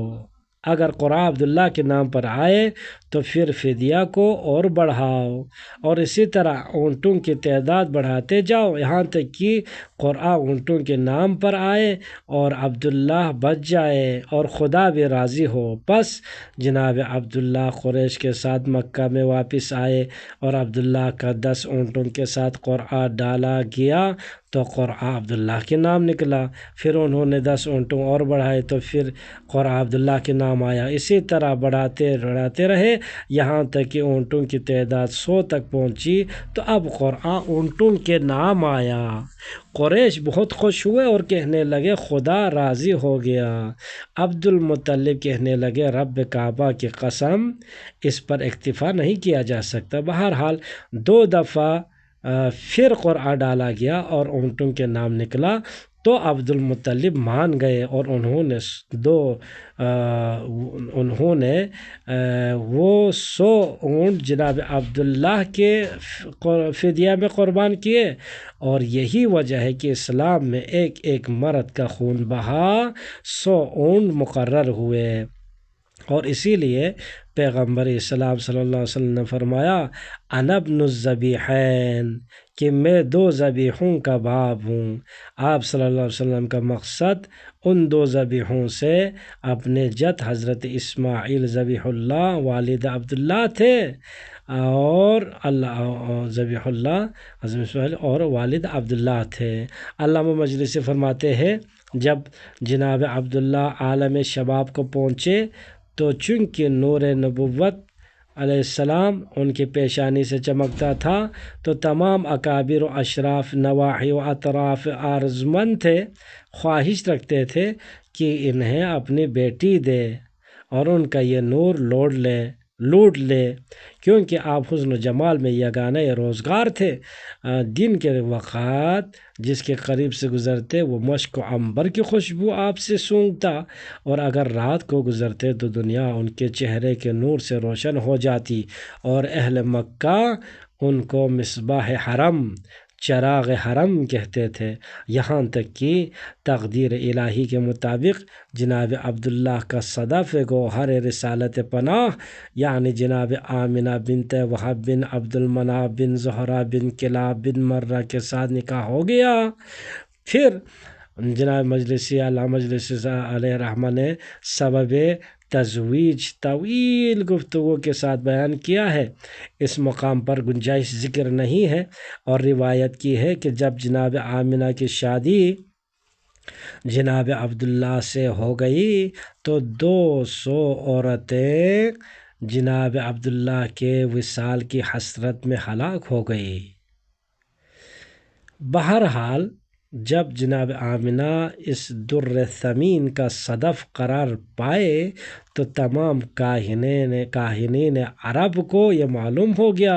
[SPEAKER 1] اگر قرآن عبداللہ کے نام پر آئے تو پھر فدیہ کو اور بڑھاؤ، اور اسی طرح اونٹوں کی تعداد بڑھاتے جاؤ یہاں تک کہ قرآن اونٹوں کے نام پر آئے اور عبداللہ بچ جائے اور خدا بھی راضی ہو۔ پس جناب عبداللہ قریش کے ساتھ مکہ میں واپس آئے اور عبداللہ کا 10 اونٹوں کے ساتھ قرآن ڈالا گیا تو قرآن عبداللہ کے نام نکلا۔ پھر انہوں نے 10 اونٹوں اور بڑھائے تو پھر قرآن عبداللہ کے نام آیا۔ اسی طرح بڑھاتے رہے یہاں تک کہ اونٹوں کی تعداد 100 تک پہنچی تو اب قرآن اونٹوں کے نام آیا۔ قریش بہت خوش ہوئے اور کہنے لگے خدا راضی ہو گیا۔ عبد المطلب کہنے لگے رب کعبہ کی قسم اس پر اکتفا نہیں کیا جا سکتا۔ بہرحال 2 دفعہ پھر قرآن ڈالا گیا اور اونٹوں کے نام نکلا تو عبد المطلب مان گئے اور انہوں نے وہ 100 اونٹ جناب عبداللہ کے فدیہ میں قربان کیے، اور یہی وجہ ہے کہ اسلام میں ایک مرد کا خون بہا 100 اونٹ مقرر ہوئے، اور اسی لیے پیغمبر اسلام صلی اللہ علیہ وسلم نے فرمایا انا ابن الذبیحین کہ میں 2 ذبیحوں کا باپ ہوں۔ آپ صلی اللہ علیہ وسلم کا مقصد ان 2 ذبیحوں سے اپنے جد حضرت اسماعیل ذبیح اللہ والد عبداللہ تھے، اور ذبیح اللہ حضرت اسماعیل اور والد عبداللہ تھے۔ علامہ مجلسی فرماتے ہیں جب جناب عبداللہ عالم شباب کو پہنچے تو چونکہ نور نبوت علیہ السلام ان کی پیشانی سے چمکتا تھا تو تمام اکابر و اشراف نواحی و اطراف ارجمند تھے، خواہش رکھتے تھے کہ انہیں اپنی بیٹی دے اور ان کا یہ نور لوٹ لے، کیونکہ آپ حسن و جمال میں یگانہ روزگار تھے۔ دن کے وقت جس کے قریب سے گزرتے وہ مشک و عنبر کی خوشبو آپ سے سونگھتا، اور اگر رات کو گزرتے تو دنیا ان کے چہرے کے نور سے روشن ہو جاتی، اور اہل مکہ ان کو مصباح حرم چراغ حرم کہتے تھے، یہاں تک کہ تقدیر الہی کے مطابق جناب عبداللہ کا صدف گوہر رسالت پناہ یعنی جناب آمنہ بنت وہب بن عبد المناف بن زہرہ بن کلاب بن مرہ کے ساتھ نکاح ہو گیا۔ پھر جناب علامہ مجلسی علیہ رحمہ نے سبب تزویج طویل گفتگو کے ساتھ بیان کیا ہے، اس مقام پر گنجائش ذکر نہیں ہے، اور روایت کی ہے کہ جب جناب آمنہ کی شادی جناب عبداللہ سے ہو گئی تو 200 عورتیں جناب عبداللہ کے وصال کی حسرت میں ہلاک ہو گئی۔ بہرحال جب جناب آمنہ اس در ثمین کا صدف قرار پائے تو تمام کاہنین عرب کو یہ معلوم ہو گیا،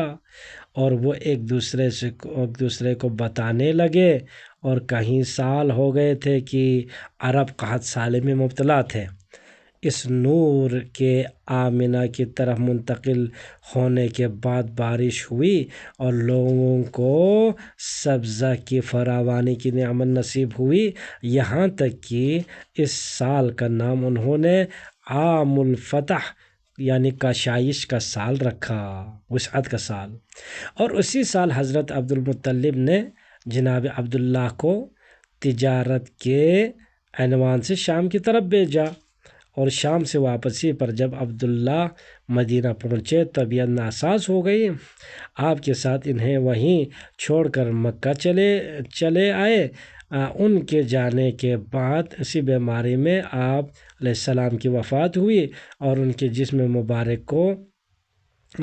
[SPEAKER 1] اور وہ ایک دوسرے کو بتانے لگے، اور کہیں سال ہو گئے تھے کہ عرب قحط سالی میں مبتلا تھے۔ اس نور کے آمنہ کی طرف منتقل ہونے کے بعد بارش ہوئی اور لوگوں کو سبزہ کی فراوانی کی نعمت نصیب ہوئی، یہاں تک کہ اس سال کا نام انہوں نے عام الفتح یعنی کاشائش کا سال رکھا، وسعت کا سال۔ اور اسی سال حضرت عبد المطلب نے جناب عبداللہ کو تجارت کے عنوان سے شام کی طرف بھیجا، اور شام سے واپسی پر جب عبداللہ مدینہ پہنچے طبیعت ناساز ہو گئی، آپ کے ساتھ انہیں وہیں چھوڑ کر مکہ چلے آئے۔ ان کے جانے کے بعد اسی بیماری میں آپ علیہ السلام کی وفات ہوئی اور ان کے جسم مبارک کو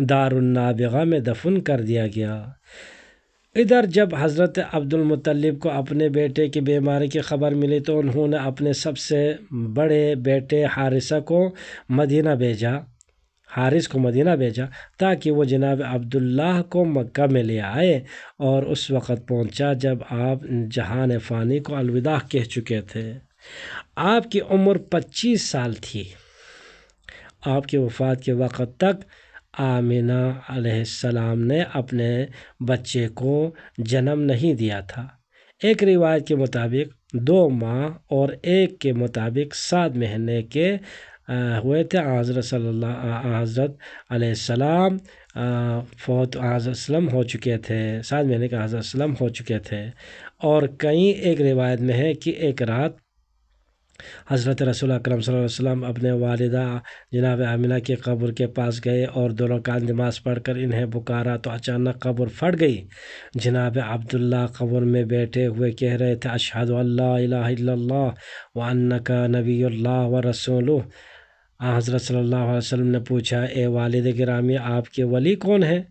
[SPEAKER 1] دار النابغہ میں دفن کر دیا گیا۔ ادھر جب حضرت عبد المطلب کو اپنے بیٹے کی بیماری کی خبر ملی تو انہوں نے اپنے سب سے بڑے بیٹے حارثہ کو مدینہ بھیجا تاکہ وہ جناب عبداللہ کو مکہ میں لے آئے، اور اس وقت پہنچا جب آپ جہان فانی کو الوداع کہہ چکے تھے۔ آپ کی عمر 25 سال تھی۔ آپ کی وفات کے وقت تک آمنہ علیہ السلام نے اپنے بچے کو جنم نہیں دیا تھا۔ ایک روایت کے مطابق 2 ماہ اور ایک کے مطابق 7 مہینے کے ہوئے تھے۔ حضرت علیہ السلام حضرت السلام ہو چکے تھے، 7 مہینے کا حضرت السلام ہو چکے تھے۔ اور ایک روایت میں ہے کہ ایک رات حضرت رسول اکرم صلی اللہ علیہ وسلم اپنے والدہ جناب آمنہ کی قبر کے پاس گئے اور 2 رکعت نماز پڑھ کر انہیں پکارا تو اچانک قبر پھٹ گئی۔ جناب عبداللہ قبر میں بیٹھے ہوئے کہہ رہے تھے اشہد ان لا الہ الا اللہ وانک نبی اللہ ورسولہ۔ حضرت صلی اللہ علیہ وسلم نے پوچھا اے والد گرامی آپ کے ولی کون ہیں؟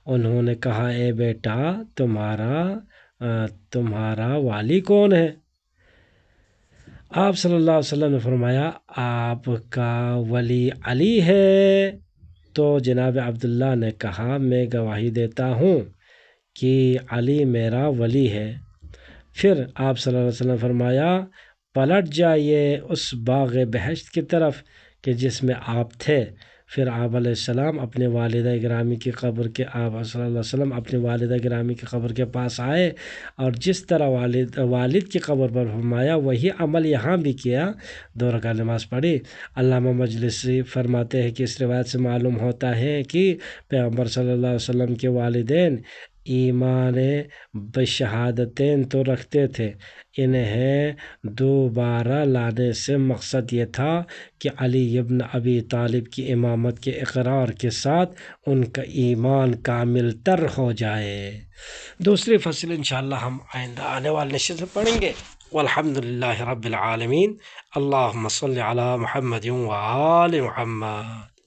[SPEAKER 1] انہوں نے کہا اے بیٹا تمہارا والی کون ہے؟ آپ صلی اللہ علیہ وسلم نے فرمایا آپ کا ولی علی ہے۔ تو جناب عبداللہ نے کہا میں گواہی دیتا ہوں کہ علی میرا ولی ہے۔ پھر آپ صلی اللہ علیہ وسلم نے فرمایا پلٹ جائیے اس باغ بہشت کی طرف کہ جس میں آپ تھے۔ پھر آپ علیہ السلام اپنے والدہ گرامی کی قبر کے آپ صلی اللہ علیہ وسلم اپنے والدہ گرامی کی قبر کے پاس آئے اور جس طرح والد کی قبر پر فرمایا وہی عمل یہاں بھی کیا، 2 رکعت نماز پڑھی۔ علامہ مجلسی فرماتے ہیں کہ اس روایت سے معلوم ہوتا ہے کہ پیغمبر صلی اللہ علیہ وسلم کے والدین ایمان بشہادتین تو رکھتے تھے، انہیں دوبارہ لانے سے مقصد یہ تھا کہ علی ابن ابی طالب کی امامت کے اقرار کے ساتھ ان کا ایمان کامل تر ہو جائے۔ دوسری فصل انشاءاللہ ہم آئندہ آنے والے نشست میں پڑھیں گے۔ والحمدللہ رب العالمین۔ اللہم صلی علی محمد وآل محمد۔